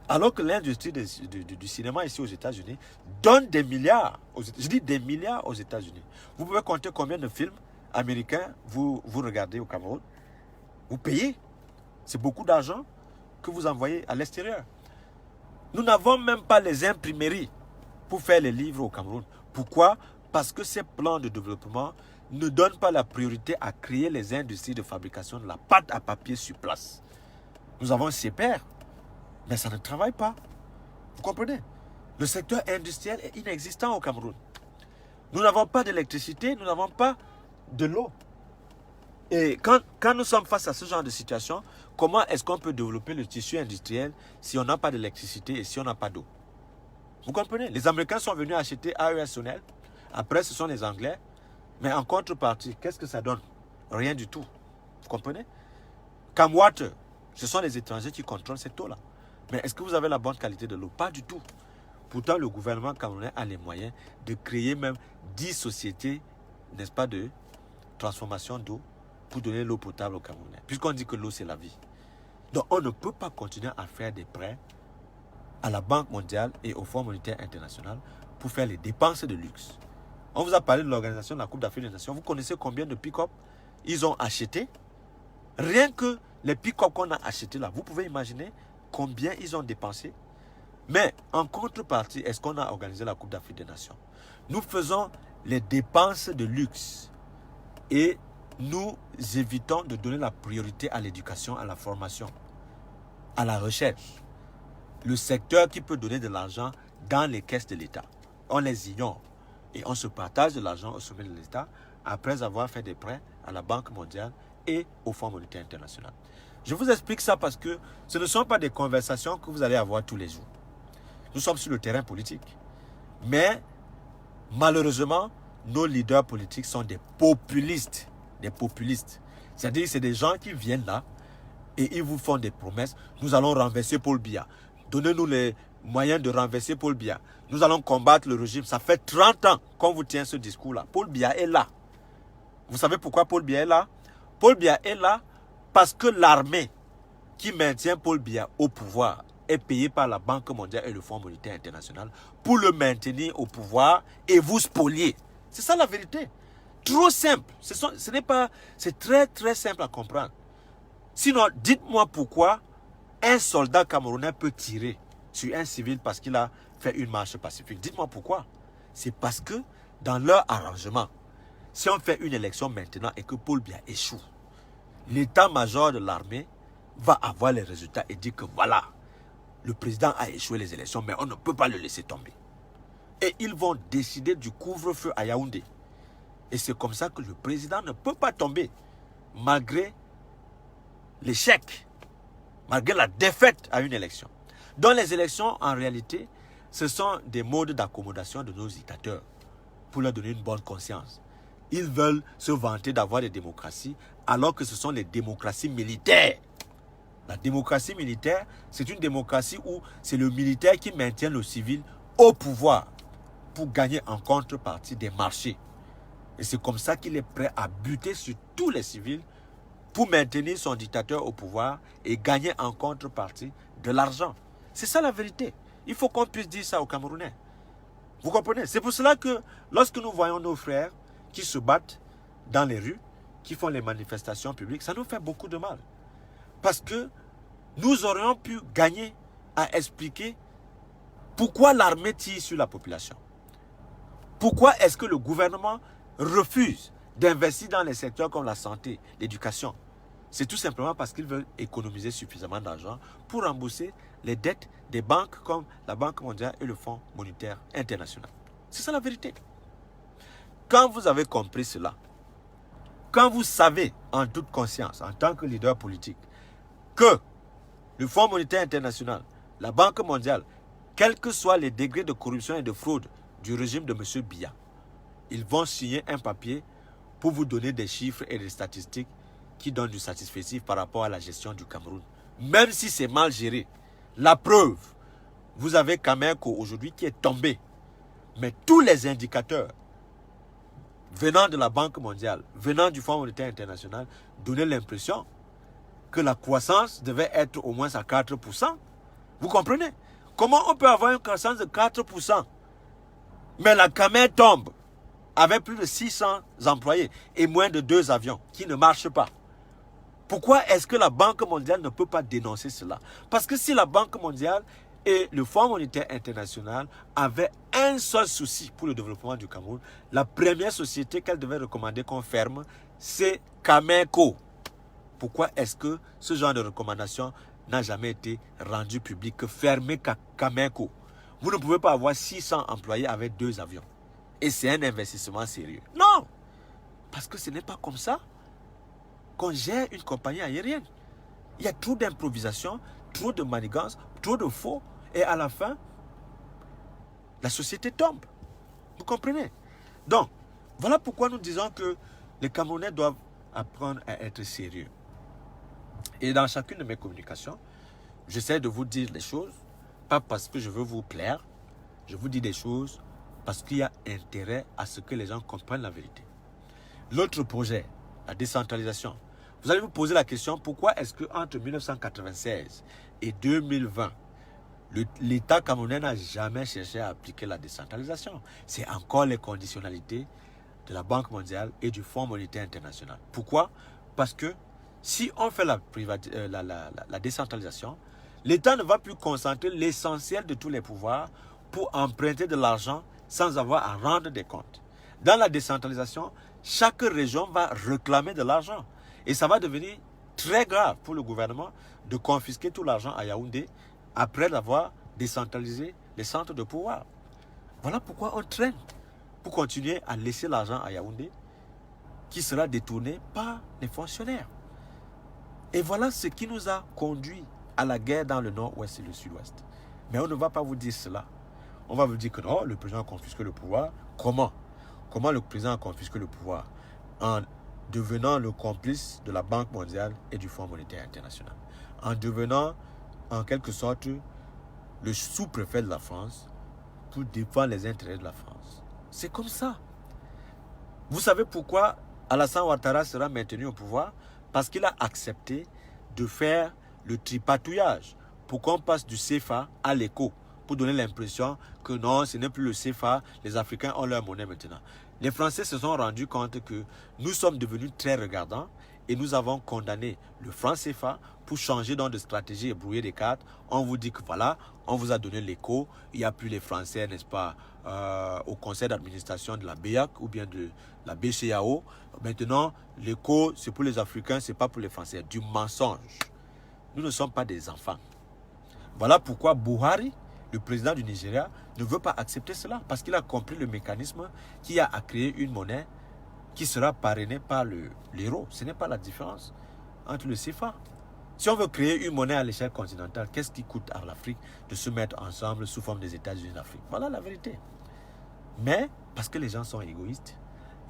Alors que l'industrie du cinéma ici aux États-Unis donne des milliards. Je dis des milliards aux États-Unis. Vous pouvez compter combien de films américains vous regardez au Cameroun? Vous payez. C'est beaucoup d'argent que vous envoyez à l'extérieur. Nous n'avons même pas les imprimeries pour faire les livres au Cameroun. Pourquoi? Parce que ces plans de développement ne donnent pas la priorité à créer les industries de fabrication de la pâte à papier sur place. Nous avons CEPER, mais ça ne travaille pas. Vous comprenez? Le secteur industriel est inexistant au Cameroun. Nous n'avons pas d'électricité, nous n'avons pas de l'eau. Et quand nous sommes face à ce genre de situation, comment est-ce qu'on peut développer le tissu industriel si on n'a pas d'électricité et si on n'a pas d'eau? Vous comprenez? Les Américains sont venus acheter AES Sonel. Après, ce sont les Anglais. Mais en contrepartie, qu'est-ce que ça donne? Rien du tout. Vous comprenez? Camwater, ce sont les étrangers qui contrôlent cette eau-là. Mais est-ce que vous avez la bonne qualité de l'eau? Pas du tout. Pourtant, le gouvernement camerounais a les moyens de créer même 10 sociétés, n'est-ce pas, de transformation d'eau pour donner l'eau potable aux Camerounais. Puisqu'on dit que l'eau, c'est la vie. Donc, on ne peut pas continuer à faire des prêts à la Banque mondiale et au Fonds monétaire international pour faire les dépenses de luxe. On vous a parlé de l'organisation de la Coupe d'Afrique des Nations. Vous connaissez combien de pick-up ils ont acheté? Rien que les pick-up qu'on a achetés là, vous pouvez imaginer combien ils ont dépensé. Mais en contrepartie, est-ce qu'on a organisé la Coupe d'Afrique des Nations? Nous faisons les dépenses de luxe et nous évitons de donner la priorité à l'éducation, à la formation, à la recherche. Le secteur qui peut donner de l'argent dans les caisses de l'État. On les ignore. Et on se partage de l'argent au sommet de l'État après avoir fait des prêts à la Banque mondiale et au Fonds monétaire international. Je vous explique ça parce que ce ne sont pas des conversations que vous allez avoir tous les jours. Nous sommes sur le terrain politique. Mais malheureusement, nos leaders politiques sont des populistes. Des populistes. C'est-à-dire que c'est des gens qui viennent là et ils vous font des promesses. Nous allons renverser Paul Biya. Donnez-nous les moyens de renverser Paul Biya. Nous allons combattre le régime. Ça fait 30 ans qu'on vous tient ce discours-là. Paul Biya est là. Vous savez pourquoi Paul Biya est là? Paul Biya est là parce que l'armée qui maintient Paul Biya au pouvoir est payé par la Banque mondiale et le Fonds monétaire international pour le maintenir au pouvoir et vous spolier. C'est ça la vérité. Trop simple. Ce n'est pas, c'est très très simple à comprendre. Sinon, dites-moi pourquoi un soldat camerounais peut tirer sur un civil parce qu'il a fait une marche pacifique. Dites-moi pourquoi. C'est parce que dans leur arrangement, si on fait une élection maintenant et que Paul Biya échoue, l'état-major de l'armée va avoir les résultats et dire que voilà, le président a échoué les élections, mais on ne peut pas le laisser tomber. Et ils vont décider du couvre-feu à Yaoundé. Et c'est comme ça que le président ne peut pas tomber, malgré l'échec, malgré la défaite à une élection. Dans les élections, en réalité, ce sont des modes d'accommodation de nos dictateurs pour leur donner une bonne conscience. Ils veulent se vanter d'avoir des démocraties alors que ce sont les démocraties militaires. La démocratie militaire, c'est une démocratie où c'est le militaire qui maintient le civil au pouvoir pour gagner en contrepartie des marchés. Et c'est comme ça qu'il est prêt à buter sur tous les civils pour maintenir son dictateur au pouvoir et gagner en contrepartie de l'argent. C'est ça la vérité. Il faut qu'on puisse dire ça aux Camerounais. Vous comprenez? C'est pour cela que lorsque nous voyons nos frères qui se battent dans les rues, qui font les manifestations publiques, ça nous fait beaucoup de mal. Parce que nous aurions pu gagner à expliquer pourquoi l'armée tire sur la population. Pourquoi est-ce que le gouvernement refuse d'investir dans les secteurs comme la santé, l'éducation? C'est tout simplement parce qu'ils veulent économiser suffisamment d'argent pour rembourser les dettes des banques comme la Banque mondiale et le Fonds monétaire international. C'est ça la vérité. Quand vous avez compris cela, quand vous savez en toute conscience, en tant que leader politique, que le Fonds monétaire international, la Banque mondiale, quels que soient les degrés de corruption et de fraude du régime de M. Biya, ils vont signer un papier pour vous donner des chiffres et des statistiques qui donnent du satisfecit par rapport à la gestion du Cameroun. Même si c'est mal géré. La preuve, vous avez Cameco aujourd'hui qui est tombé. Mais tous les indicateurs venant de la Banque mondiale, venant du Fonds monétaire international, donnaient l'impression que la croissance devait être au moins à 4%. Vous comprenez? Comment on peut avoir une croissance de 4%, mais la Camer tombe avec plus de 600 employés et moins de 2 avions qui ne marchent pas? Pourquoi est-ce que la Banque mondiale ne peut pas dénoncer cela? Parce que si la Banque mondiale et le Fonds monétaire international avaient un seul souci pour le développement du Cameroun, la première société qu'elle devait recommander qu'on ferme, c'est Cameco. Pourquoi est-ce que ce genre de recommandation n'a jamais été rendu public que fermer Cameco? Vous ne pouvez pas avoir 600 employés avec 2 avions. Et c'est un investissement sérieux. Non! Parce que ce n'est pas comme ça qu'on gère une compagnie aérienne. Il y a trop d'improvisation, trop de manigances, trop de faux. Et à la fin, la société tombe. Vous comprenez? Donc, voilà pourquoi nous disons que les Camerounais doivent apprendre à être sérieux. Et dans chacune de mes communications, j'essaie de vous dire les choses, pas parce que je veux vous plaire, je vous dis des choses parce qu'il y a intérêt à ce que les gens comprennent la vérité. L'autre projet, la décentralisation. Vous allez vous poser la question, pourquoi est-ce qu'entre 1996 et 2020, l'État camerounais n'a jamais cherché à appliquer la décentralisation? C'est encore les conditionnalités de la Banque mondiale et du Fonds monétaire international. Pourquoi? Parce que si on fait la décentralisation, l'État ne va plus concentrer l'essentiel de tous les pouvoirs pour emprunter de l'argent sans avoir à rendre des comptes. Dans la décentralisation, chaque région va réclamer de l'argent. Et ça va devenir très grave pour le gouvernement de confisquer tout l'argent à Yaoundé après avoir décentralisé les centres de pouvoir. Voilà pourquoi on traîne pour continuer à laisser l'argent à Yaoundé qui sera détourné par les fonctionnaires. Et voilà ce qui nous a conduit à la guerre dans le nord-ouest et le sud-ouest. Mais on ne va pas vous dire cela. On va vous dire que non, le président a confisqué le pouvoir. Comment? Comment le président a confisqué le pouvoir? En devenant le complice de la Banque mondiale et du Fonds monétaire international. En devenant, en quelque sorte, le sous-préfet de la France pour défendre les intérêts de la France. C'est comme ça. Vous savez pourquoi Alassane Ouattara sera maintenu au pouvoir? Parce qu'il a accepté de faire le tripatouillage pourquoi on passe du CFA à l'éco pour donner l'impression que non, ce n'est plus le CFA, les Africains ont leur monnaie maintenant. Les Français se sont rendus compte que nous sommes devenus très regardants et nous avons condamné le franc CFA pour changer donc de stratégie et brouiller des cartes. On vous dit que voilà, on vous a donné l'éco, il n'y a plus les Français, n'est-ce pas, au conseil d'administration de la BEAC ou bien de la BCAO. Maintenant, l'éco, c'est pour les Africains, ce n'est pas pour les Français. Du mensonge. Nous ne sommes pas des enfants. Voilà pourquoi Buhari, le président du Nigeria, ne veut pas accepter cela. Parce qu'il a compris le mécanisme qui a à créer une monnaie qui sera parrainée par l'euro. Ce n'est pas la différence entre le CFA. Si on veut créer une monnaie à l'échelle continentale, qu'est-ce qui coûte à l'Afrique de se mettre ensemble sous forme des États-Unis d'Afrique? Voilà la vérité. Mais, parce que les gens sont égoïstes,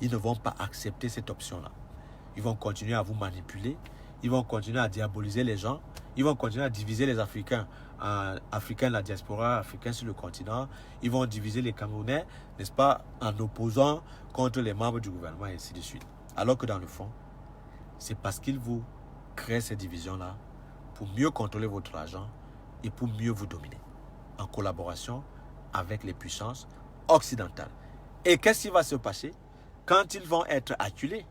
ils ne vont pas accepter cette option-là. Ils vont continuer à vous manipuler. Ils vont continuer à diaboliser les gens. Ils vont continuer à diviser les Africains. Africains de la diaspora, Africains sur le continent. Ils vont diviser les Camerounais, n'est-ce pas, en opposant contre les membres du gouvernement et ainsi de suite. Alors que dans le fond, c'est parce qu'ils vous créent ces divisions-là pour mieux contrôler votre argent et pour mieux vous dominer. En collaboration avec les puissances occidentales. Et qu'est-ce qui va se passer quand ils vont être acculés?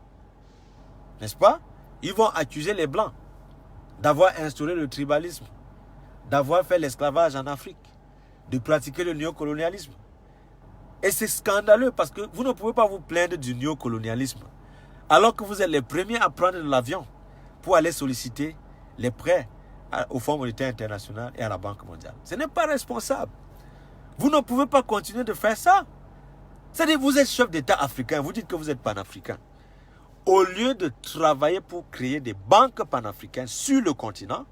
N'est-ce pas? Ils vont accuser les Blancs d'avoir instauré le tribalisme, d'avoir fait l'esclavage en Afrique, de pratiquer le néocolonialisme. Et c'est scandaleux parce que vous ne pouvez pas vous plaindre du néocolonialisme alors que vous êtes les premiers à prendre l'avion pour aller solliciter les prêts au Fonds monétaire international et à la Banque mondiale. Ce n'est pas responsable. Vous ne pouvez pas continuer de faire ça. C'est-à-dire, vous êtes chef d'État africain, vous dites que vous êtes panafricain. Au lieu de travailler pour créer des banques panafricaines sur le continent,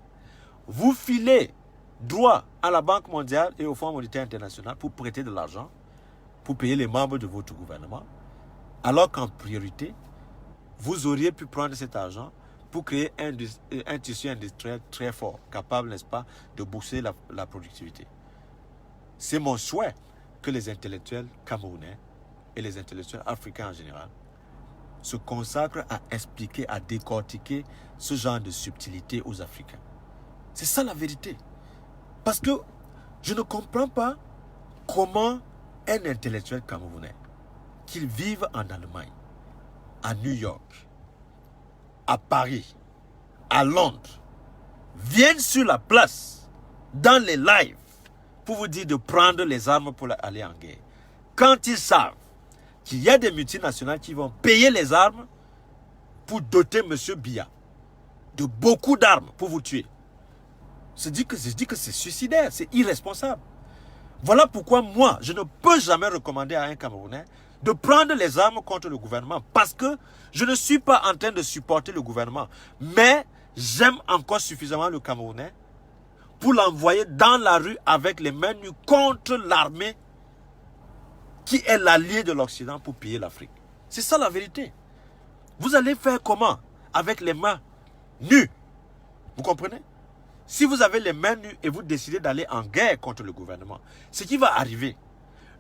vous filez droit à la Banque mondiale et au Fonds monétaire international pour prêter de l'argent, pour payer les membres de votre gouvernement, alors qu'en priorité, vous auriez pu prendre cet argent pour créer un tissu industriel très fort, capable, n'est-ce pas, de booster la productivité. C'est mon souhait que les intellectuels camerounais et les intellectuels africains en général se consacrent à expliquer, à décortiquer ce genre de subtilité aux Africains. C'est ça la vérité. Parce que je ne comprends pas comment un intellectuel camerounais, qu'il vive en Allemagne, à New York, à Paris, à Londres, vienne sur la place, dans les lives, pour vous dire de prendre les armes pour aller en guerre. Quand ils savent qu'il y a des multinationales qui vont payer les armes pour doter M. Biya de beaucoup d'armes pour vous tuer. Je dis que c'est suicidaire, c'est irresponsable. Voilà pourquoi moi, je ne peux jamais recommander à un Camerounais de prendre les armes contre le gouvernement parce que je ne suis pas en train de supporter le gouvernement. Mais j'aime encore suffisamment le Camerounais pour l'envoyer dans la rue avec les mains nues contre l'armée qui est l'allié de l'Occident pour piller l'Afrique. C'est ça la vérité. Vous allez faire comment avec les mains nues? Vous comprenez? Si vous avez les mains nues et vous décidez d'aller en guerre contre le gouvernement, ce qui va arriver,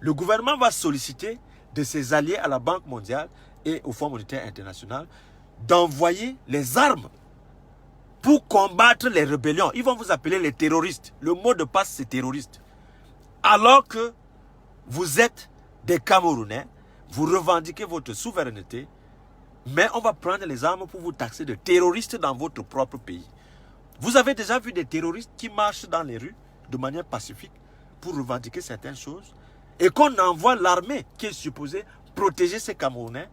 le gouvernement va solliciter de ses alliés à la Banque mondiale et au Fonds monétaire international d'envoyer les armes pour combattre les rébellions. Ils vont vous appeler les terroristes. Le mot de passe, c'est terroriste. Alors que vous êtes des Camerounais, vous revendiquez votre souveraineté, mais on va prendre les armes pour vous taxer de terroristes dans votre propre pays. Vous avez déjà vu des terroristes qui marchent dans les rues de manière pacifique pour revendiquer certaines choses et qu'on envoie l'armée qui est supposée protéger ces Camerounais,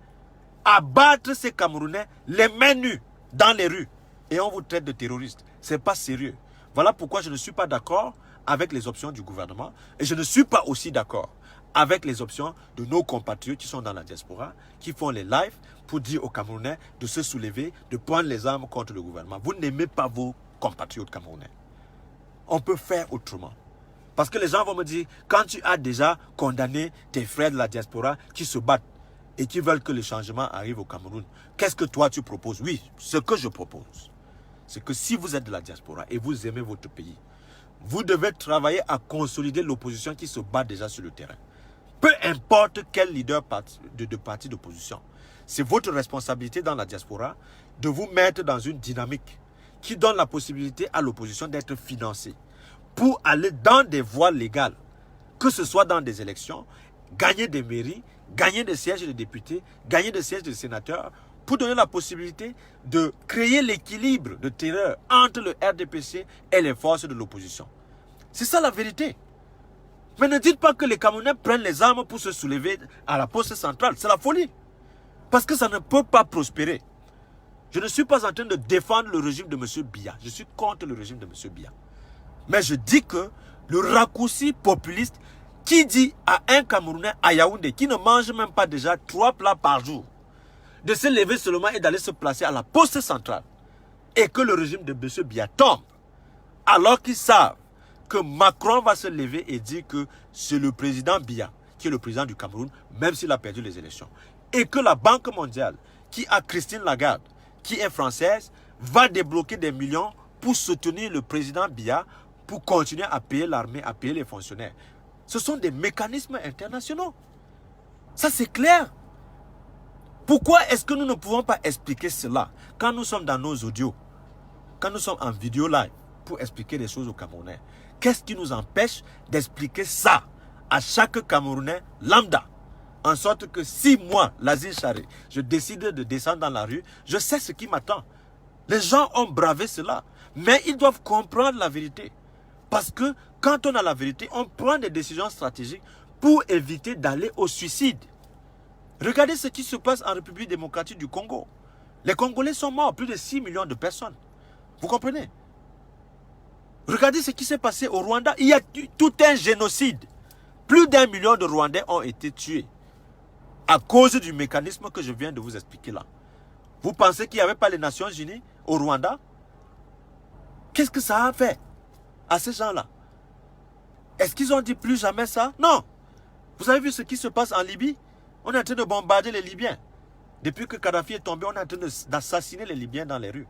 abattre ces Camerounais les mains nues dans les rues et on vous traite de terroristes. Ce n'est pas sérieux. Voilà pourquoi je ne suis pas d'accord avec les options du gouvernement et je ne suis pas aussi d'accord avec les options de nos compatriotes qui sont dans la diaspora, qui font les lives pour dire aux Camerounais de se soulever, de prendre les armes contre le gouvernement. Vous n'aimez pas vos compatriotes camerounais. On peut faire autrement. Parce que les gens vont me dire, quand tu as déjà condamné tes frères de la diaspora qui se battent et qui veulent que le changement arrive au Cameroun, qu'est-ce que toi tu proposes? Oui, ce que je propose, c'est que si vous êtes de la diaspora et vous aimez votre pays, vous devez travailler à consolider l'opposition qui se bat déjà sur le terrain. Peu importe quel leader de parti d'opposition, c'est votre responsabilité dans la diaspora de vous mettre dans une dynamique qui donne la possibilité à l'opposition d'être financée pour aller dans des voies légales, que ce soit dans des élections, gagner des mairies, gagner des sièges de députés, gagner des sièges de sénateurs, pour donner la possibilité de créer l'équilibre de terreur entre le RDPC et les forces de l'opposition. C'est ça la vérité. Mais ne dites pas que les Camerounais prennent les armes pour se soulever à la poste centrale. C'est la folie. Parce que ça ne peut pas prospérer. Je ne suis pas en train de défendre le régime de M. Biya. Je suis contre le régime de M. Biya. Mais je dis que le raccourci populiste qui dit à un Camerounais à Yaoundé qui ne mange même pas déjà 3 plats par jour de se lever seulement et d'aller se placer à la poste centrale et que le régime de M. Biya tombe alors qu'ils savent que Macron va se lever et dire que c'est le président Biya qui est le président du Cameroun même s'il a perdu les élections et que la Banque mondiale qui a Christine Lagarde qui est française va débloquer des millions pour soutenir le président Biya pour continuer à payer l'armée, à payer les fonctionnaires. Ce sont des mécanismes internationaux. Ça, c'est clair. Pourquoi est-ce que nous ne pouvons pas expliquer cela quand nous sommes dans nos audios, quand nous sommes en vidéo live pour expliquer les choses aux Camerounais? Qu'est-ce qui nous empêche d'expliquer ça à chaque Camerounais lambda? En sorte que si moi, Lazine Charé, je décide de descendre dans la rue, je sais ce qui m'attend. Les gens ont bravé cela. Mais ils doivent comprendre la vérité. Parce que quand on a la vérité, on prend des décisions stratégiques pour éviter d'aller au suicide. Regardez ce qui se passe en République démocratique du Congo. Les Congolais sont morts, plus de 6 millions de personnes. Vous comprenez? Regardez ce qui s'est passé au Rwanda. Il y a tout un génocide. Plus d'1 million de Rwandais ont été tués à cause du mécanisme que je viens de vous expliquer là. Vous pensez qu'il n'y avait pas les Nations Unies au Rwanda? Qu'est-ce que ça a fait à ces gens-là? Est-ce qu'ils ont dit plus jamais ça? Non. Vous avez vu ce qui se passe en Libye? On est en train de bombarder les Libyens. Depuis que Kadhafi est tombé, on est en train d'assassiner les Libyens dans les rues.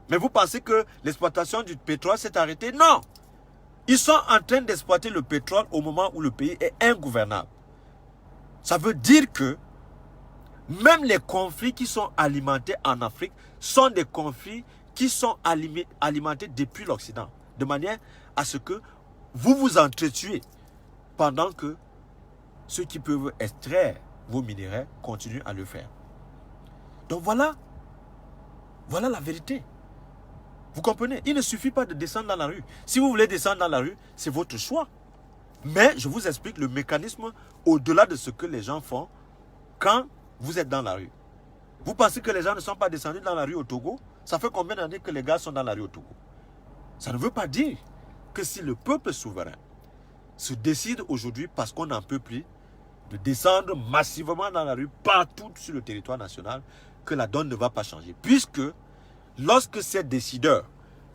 Mais vous pensez que l'exploitation du pétrole s'est arrêtée? Non. Ils sont en train d'exploiter le pétrole au moment où le pays est ingouvernable. Ça veut dire que même les conflits qui sont alimentés en Afrique sont des conflits qui sont alimentés depuis l'Occident. De manière à ce que vous vous entretuez pendant que ceux qui peuvent extraire vos minéraux continuent à le faire. Donc voilà la vérité. Vous comprenez? Il ne suffit pas de descendre dans la rue. Si vous voulez descendre dans la rue, c'est votre choix. Mais je vous explique le mécanisme au-delà de ce que les gens font quand vous êtes dans la rue. Vous pensez que les gens ne sont pas descendus dans la rue au Togo? Ça fait combien d'années que les gars sont dans la rue au Togo? Ça ne veut pas dire que si le peuple souverain se décide aujourd'hui, parce qu'on n'en peut plus, de descendre massivement dans la rue partout sur le territoire national, que la donne ne va pas changer. Puisque lorsque ces décideurs,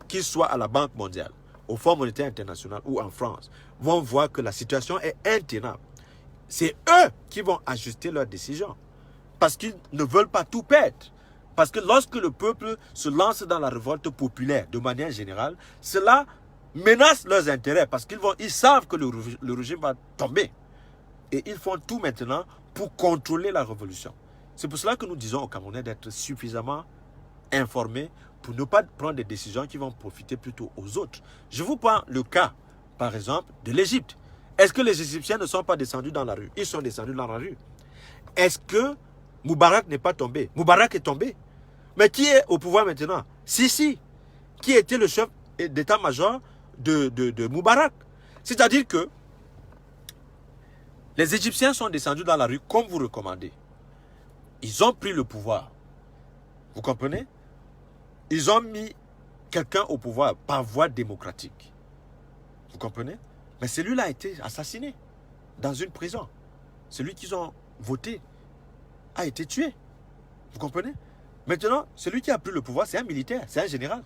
qu'ils soient à la Banque mondiale, au Fonds monétaire international ou en France, vont voir que la situation est intenable, c'est eux qui vont ajuster leurs décisions. Parce qu'ils ne veulent pas tout perdre. Parce que lorsque le peuple se lance dans la révolte populaire de manière générale, cela menace leurs intérêts. Parce qu'ils savent que le régime va tomber. Et ils font tout maintenant pour contrôler la révolution. C'est pour cela que nous disons aux Camerounais d'être suffisamment informés pour ne pas prendre des décisions qui vont profiter plutôt aux autres. Je vous prends le cas, par exemple, de l'Égypte. Est-ce que les Égyptiens ne sont pas descendus dans la rue? Ils sont descendus dans la rue. Est-ce que Moubarak n'est pas tombé? Moubarak est tombé. Mais qui est au pouvoir maintenant? Sisi, qui était le chef d'état-major de Moubarak. C'est-à-dire que les Égyptiens sont descendus dans la rue comme vous recommandez. Ils ont pris le pouvoir. Vous comprenez? Ils ont mis quelqu'un au pouvoir par voie démocratique. Vous comprenez? Mais celui-là a été assassiné dans une prison. Celui qu'ils ont voté a été tué. Vous comprenez? Maintenant, celui qui a pris le pouvoir, c'est un militaire, c'est un général.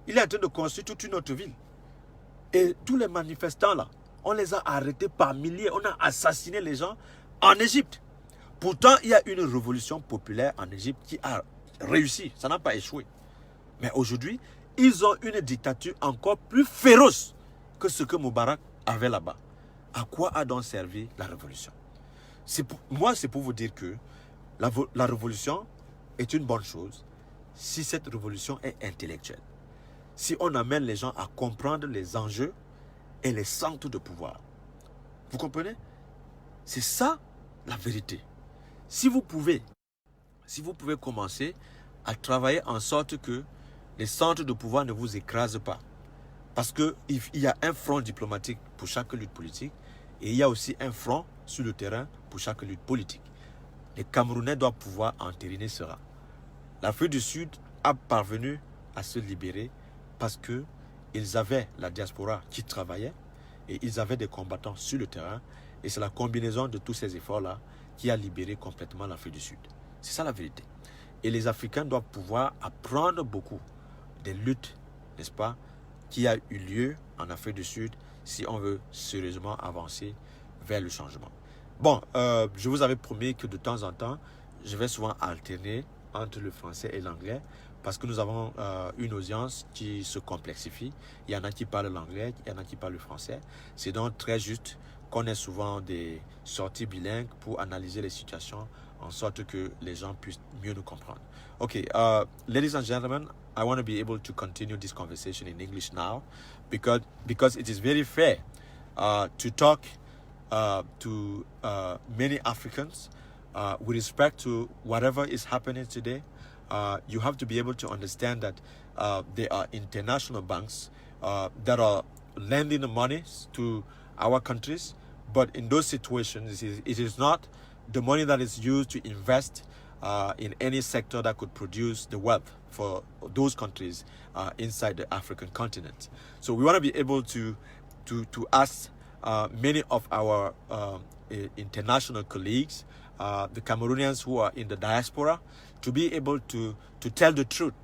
Il est en train de construire toute une autre ville. Et tous les manifestants là, on les a arrêtés par milliers, on a assassiné les gens en Égypte. Pourtant, il y a une révolution populaire en Égypte qui a réussi, ça n'a pas échoué. Mais aujourd'hui, ils ont une dictature encore plus féroce que ce que Moubarak avait là-bas. À quoi a donc servi la révolution? Moi, c'est pour vous dire que la révolution est une bonne chose si cette révolution est intellectuelle. Si on amène les gens à comprendre les enjeux et les centres de pouvoir. Vous comprenez? C'est ça la vérité. Si vous pouvez commencer à travailler en sorte que les centres de pouvoir ne vous écrasent pas. Parce qu'il y a un front diplomatique pour chaque lutte politique et il y a aussi un front sur le terrain pour chaque lutte politique. Les Camerounais doivent pouvoir entériner cela. L'Afrique du Sud a parvenu à se libérer parce qu'ils avaient la diaspora qui travaillait et ils avaient des combattants sur le terrain. Et c'est la combinaison de tous ces efforts-là qui a libéré complètement l'Afrique du Sud. C'est ça la vérité. Et les Africains doivent pouvoir apprendre beaucoup des luttes, n'est-ce pas, qui a eu lieu en Afrique du Sud si on veut sérieusement avancer vers le changement. Bon, je vous avais promis que de temps en temps, je vais souvent alterner entre le français et l'anglais parce que nous avons une audience qui se complexifie. Il y en a qui parlent l'anglais, il y en a qui parlent le français. C'est donc très juste qu'on ait souvent des sorties bilingues pour analyser les situations en sorte que les gens puissent mieux nous comprendre. Okay, ladies and gentlemen, I want to be able to continue this conversation in English now because it is very fair to talk to many Africans with respect to whatever is happening today. You have to be able to understand that there are international banks that are lending the money to our countries, but in those situations, it is not the money that is used to invest in any sector that could produce the wealth for those countries inside the African continent. So we want to be able to ask many of our international colleagues, the Cameroonians who are in the diaspora, to be able to tell the truth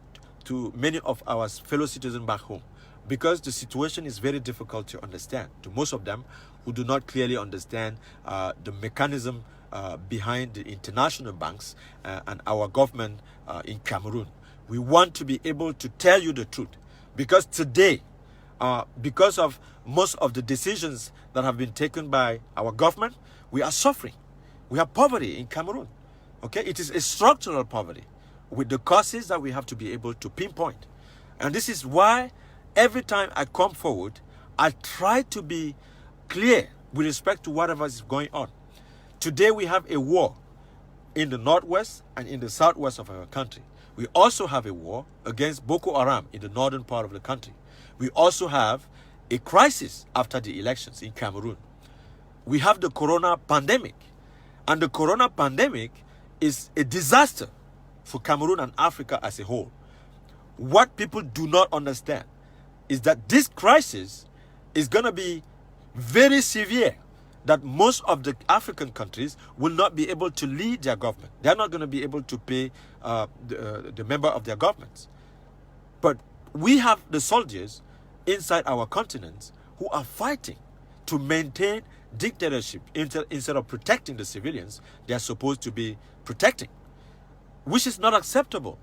to many of our fellow citizens back home. Because the situation is very difficult to understand to most of them who do not clearly understand the mechanism behind the international banks and our government in Cameroon. We want to be able to tell you the truth because today, because of most of the decisions that have been taken by our government, we are suffering. We have poverty in Cameroon. Okay, it is a structural poverty with the causes that we have to be able to pinpoint. And this is why every time I come forward, I try to be clear with respect to whatever is going on. Today we have a war in the northwest and in the southwest of our country. We also have a war against Boko Haram in the northern part of the country. We also have a crisis after the elections in Cameroon. We have the corona pandemic. And the corona pandemic is a disaster for Cameroon and Africa as a whole. What people do not understand is that this crisis is going to be very severe, that most of the African countries will not be able to lead their government. They're not going to be able to pay the member of their governments. But we have the soldiers inside our continent who are fighting to maintain dictatorship instead of protecting the civilians they are supposed to be protecting, which is not acceptable.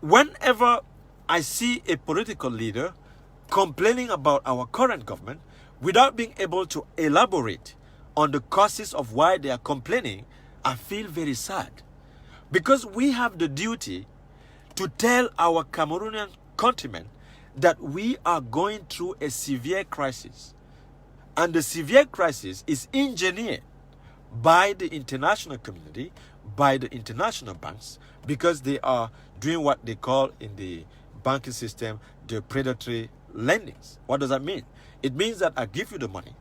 Whenever I see a political leader complaining about our current government without being able to elaborate on the causes of why they are complaining, I feel very sad. Because we have the duty to tell our Cameroonian countrymen that we are going through a severe crisis. And the severe crisis is engineered by the international community, by the international banks, because they are doing what they call in the banking system the predatory lendings. What does that mean? It means that I give you the money,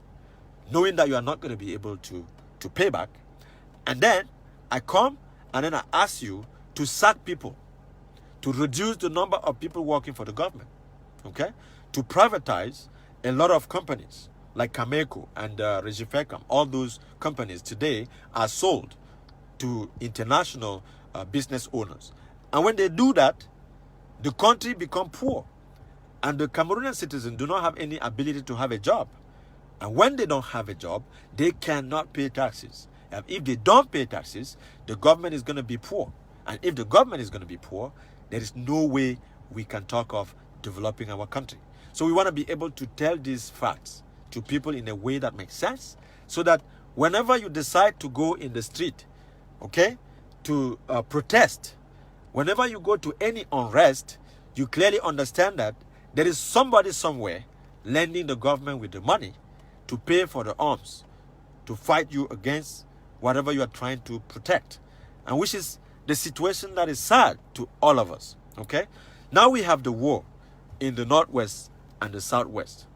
knowing that you are not going to be able to pay back. And then I come and then I ask you to sack people, to reduce the number of people working for the government, okay? To privatize a lot of companies like Cameco and Regifecam. All those companies today are sold to international business owners. And when they do that, the country becomes poor. And the Cameroonian citizens do not have any ability to have a job. And when they don't have a job, they cannot pay taxes. And if they don't pay taxes, the government is going to be poor. And if the government is going to be poor, there is no way we can talk of developing our country. So we want to be able to tell these facts to people in a way that makes sense, so that whenever you decide to go in the street, okay, to protest, whenever you go to any unrest, you clearly understand that there is somebody somewhere lending the government with the money to pay for the arms to fight you against whatever you are trying to protect. And which is the situation that is sad to all of us. Okay? Now we have the war in the Northwest and the Southwest.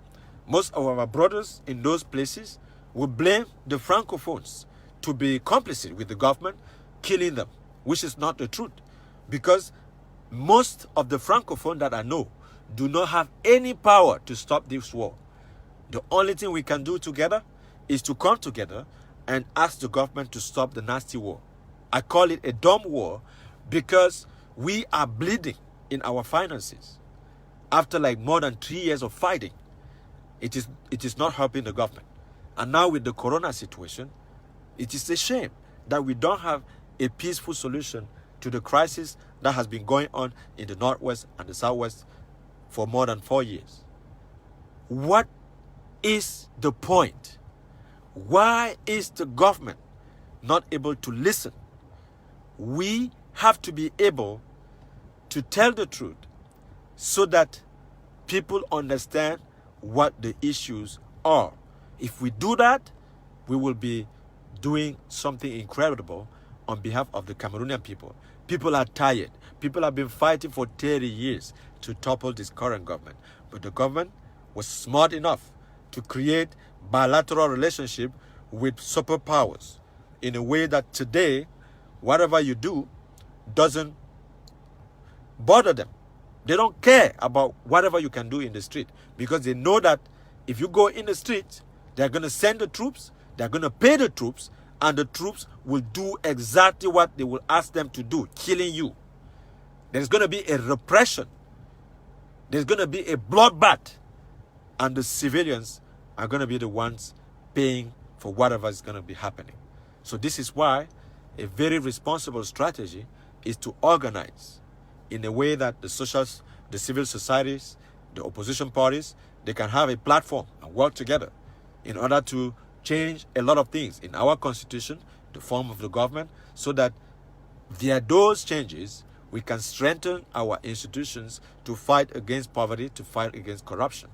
Most of our brothers in those places will blame the Francophones to be complicit with the government killing them, which is not the truth. Because most of the Francophones that I know do not have any power to stop this war. The only thing we can do together is to come together and ask the government to stop the nasty war. I call it a dumb war because we are bleeding in our finances. After like more than 3 years of fighting, it is not helping the government. And now with the corona situation, it is a shame that we don't have a peaceful solution to the crisis that has been going on in the Northwest and the Southwest for more than 4 years. What is the point? Why is the government not able to listen? We have to be able to tell the truth so that people understand what the issues are. If we do that, we will be doing something incredible on behalf of the Cameroonian people. People are tired. People have been fighting for 30 years to topple this current government. But the government was smart enough to create bilateral relationship with superpowers in a way that today, whatever you do doesn't bother them. They don't care about whatever you can do in the street because they know that if you go in the street, they're going to send the troops, they're going to pay the troops, and the troops will do exactly what they will ask them to do, killing you. There's going to be a repression. There's going to be a bloodbath. And the civilians are going to be the ones paying for whatever is going to be happening. So this is why a very responsible strategy is to organize in a way that the civil societies, the opposition parties, they can have a platform and work together in order to change a lot of things in our constitution, the form of the government, so that via those changes, we can strengthen our institutions to fight against poverty, to fight against corruption.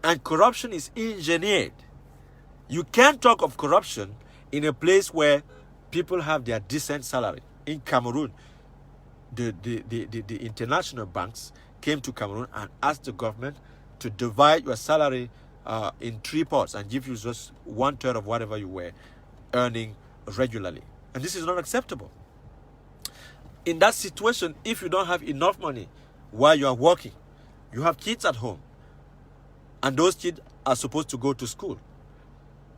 And corruption is engineered. You can't talk of corruption in a place where people have their decent salary. In Cameroon, the international banks came to Cameroon and asked the government to divide your salary in 3 parts and give you just 1/3 of whatever you were earning regularly. And this is not acceptable. In that situation, if you don't have enough money while you are working, you have kids at home, and those kids are supposed to go to school.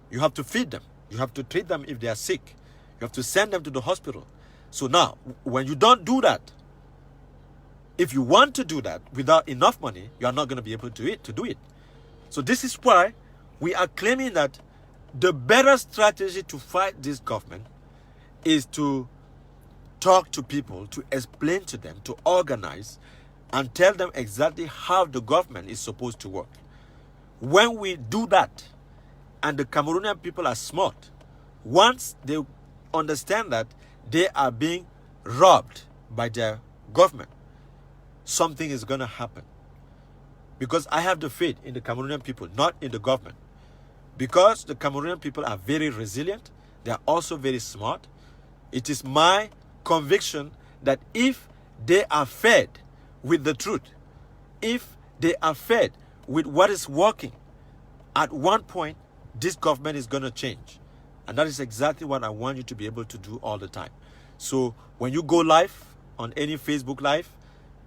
You have to feed them. You have to treat them if they are sick. You have to send them to the hospital. So now, when you don't do that, if you want to do that without enough money, you are not going to be able to do it. So this is why we are claiming that the better strategy to fight this government is to talk to people, to explain to them, to organize, and tell them exactly how the government is supposed to work. When we do that, and the Cameroonian people are smart, once they understand that they are being robbed by their government, something is going to happen. Because I have the faith in the Cameroonian people, not in the government. Because the Cameroonian people are very resilient, they are also very smart. It is my conviction that if they are fed with the truth, if they are fed with what is working, at one point, this government is going to change. And that is exactly what I want you to be able to do all the time. So when you go live on any Facebook Live,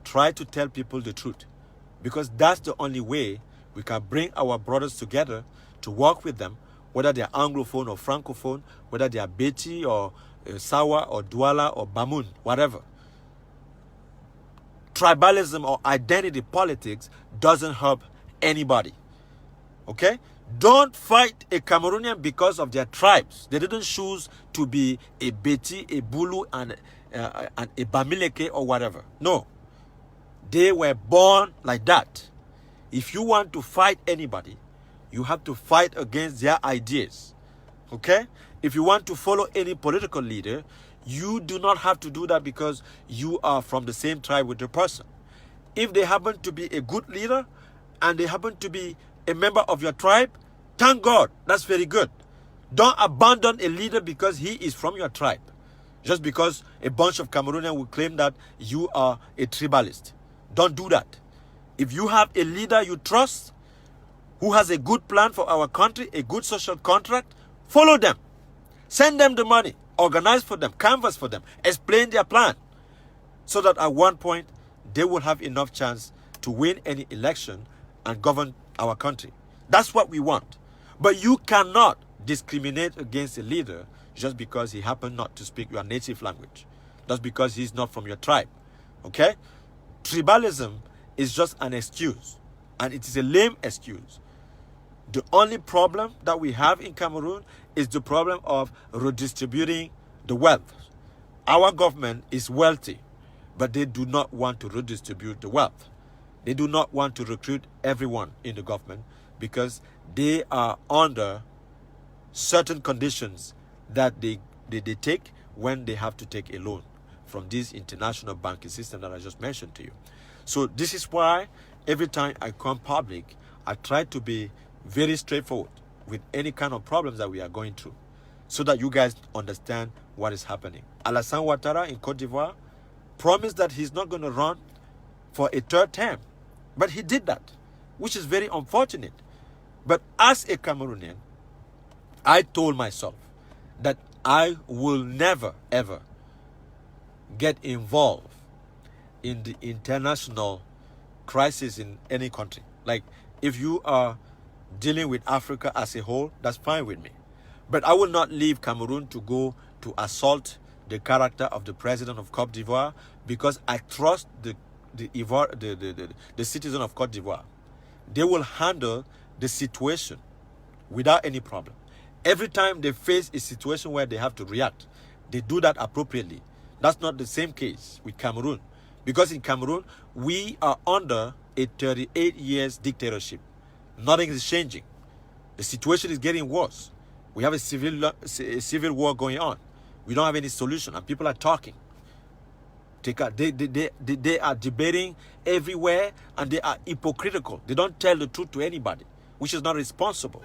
try to tell people the truth. Because that's the only way we can bring our brothers together to work with them, whether they are Anglophone or Francophone, whether they are Beti or Sawa or Douala or Bamoun, whatever. Tribalism or identity politics doesn't help anybody. Okay? Don't fight a Cameroonian because of their tribes. They didn't choose to be a Beti, a Bulu, and a Bamileke or whatever. No. They were born like that. If you want to fight anybody, you have to fight against their ideas. Okay? If you want to follow any political leader, you do not have to do that because you are from the same tribe with the person. If they happen to be a good leader and they happen to be a member of your tribe, Thank God. That's very good. Don't abandon a leader because he is from your tribe. Just because a bunch of Cameroonians will claim that you are a tribalist. Don't do that. If you have a leader you trust, who has a good plan for our country, a good social contract, follow them. Send them the money. Organize for them. Canvass for them. Explain their plan. So that at one point, they will have enough chance to win any election and govern our country. That's what we want. But you cannot discriminate against a leader just because he happened not to speak your native language. That's because he's not from your tribe. Okay? Tribalism is just an excuse. And it is a lame excuse. The only problem that we have in Cameroon is the problem of redistributing the wealth. Our government is wealthy, but they do not want to redistribute the wealth. They do not want to recruit everyone in the government because they are under certain conditions that they take when they have to take a loan from this international banking system that I just mentioned to you. So this is why every time I come public, I try to be very straightforward with any kind of problems that we are going through so that you guys understand what is happening. Alassane Ouattara in Cote d'Ivoire promised that he's not going to run for a third term. But he did that, which is very unfortunate. But as a Cameroonian, I told myself that I will never, ever get involved in the international crisis in any country. Like, if you are dealing with Africa as a whole, that's fine with me. But I will not leave Cameroon to go to assault the character of the president of Cote d'Ivoire because I trust the citizen of Cote d'Ivoire. They will handle the situation without any problem. Every time they face a situation where they have to react, they do that appropriately. That's not the same case with Cameroon. Because in Cameroon, we are under a 38 years dictatorship. Nothing is changing. The situation is getting worse. We have a civil war going on. We don't have any solution, and people are talking. They are debating everywhere, and they are hypocritical. They don't tell the truth to anybody, which is not responsible.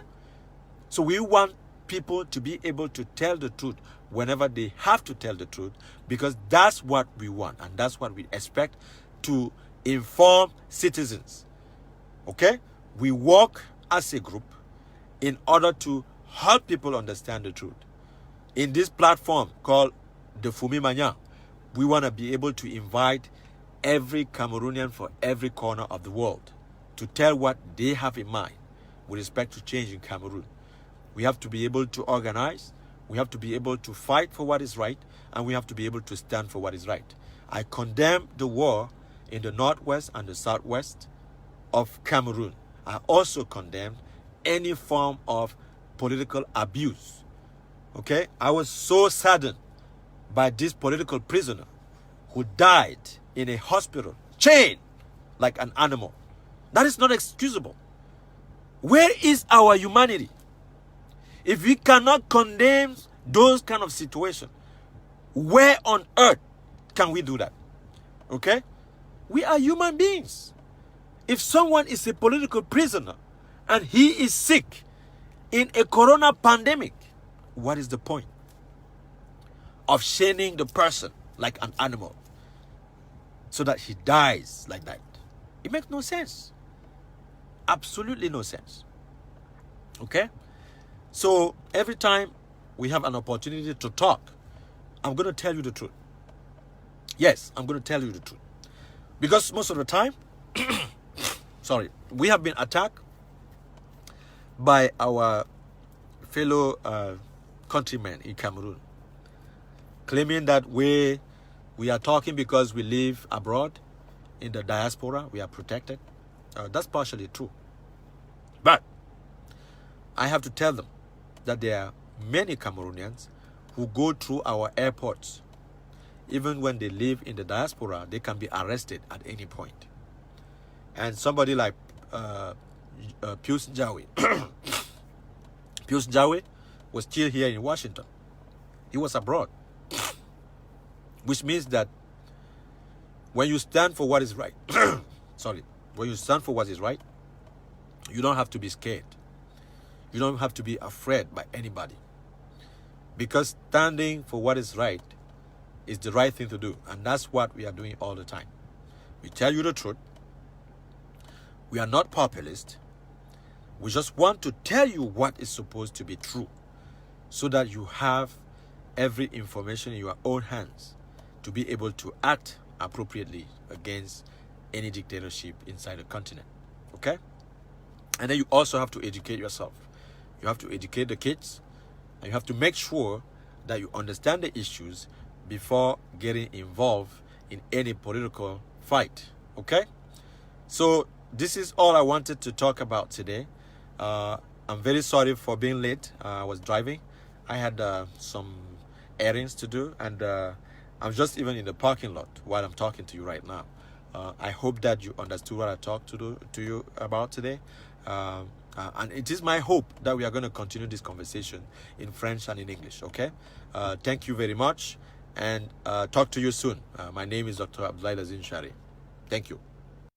So we want people to be able to tell the truth whenever they have to tell the truth, because that's what we want, and that's what we expect to inform citizens. Okay? We work as a group in order to help people understand the truth. In this platform called the Fumi Manya, we want to be able to invite every Cameroonian from every corner of the world to tell what they have in mind with respect to change in Cameroon. We have to be able to organize, we have to be able to fight for what is right, and we have to be able to stand for what is right. I condemn the war in the northwest and the southwest of Cameroon. I also condemn any form of political abuse. Okay? I was so saddened by this political prisoner who died in a hospital, chained like an animal. That is not excusable. Where is our humanity? If we cannot condemn those kind of situations, where on earth can we do that? Okay? We are human beings. If someone is a political prisoner and he is sick in a corona pandemic, what is the point of chaining the person like an animal so that he dies like that? It makes no sense. Absolutely no sense. Okay? So every time we have an opportunity to talk, I'm going to tell you the truth. Yes, I'm going to tell you the truth. Because most of the time, we have been attacked by our fellow countrymen in Cameroon, claiming that we are talking because we live abroad in the diaspora, we are protected. That's partially true. But I have to tell them that there are many Cameroonians who go through our airports. Even when they live in the diaspora, they can be arrested at any point. And somebody like Pius Njaweh, Pius Njaweh was still here in Washington. He was abroad. Which means that when you stand for what is right, when you stand for what is right, you don't have to be scared. You don't have to be afraid by anybody. Because standing for what is right is the right thing to do. And that's what we are doing all the time. We tell you the truth. We are not populist. We just want to tell you what is supposed to be true, so that you have every information in your own hands to be able to act appropriately against any dictatorship inside the continent. Okay? And then you also have to educate yourself. You have to educate the kids, and you have to make sure that you understand the issues before getting involved in any political fight. Okay? So this is all I wanted to talk about today. I'm very sorry for being late. I was driving. I had some errands to do, and I'm just even in the parking lot while I'm talking to you right now. I hope that you understood what I talked to you about today. And it is my hope that we are going to continue this conversation in French and in English, okay? Thank you very much, and talk to you soon. My name is Dr. Abdoulaye Lazine Chare. Thank you.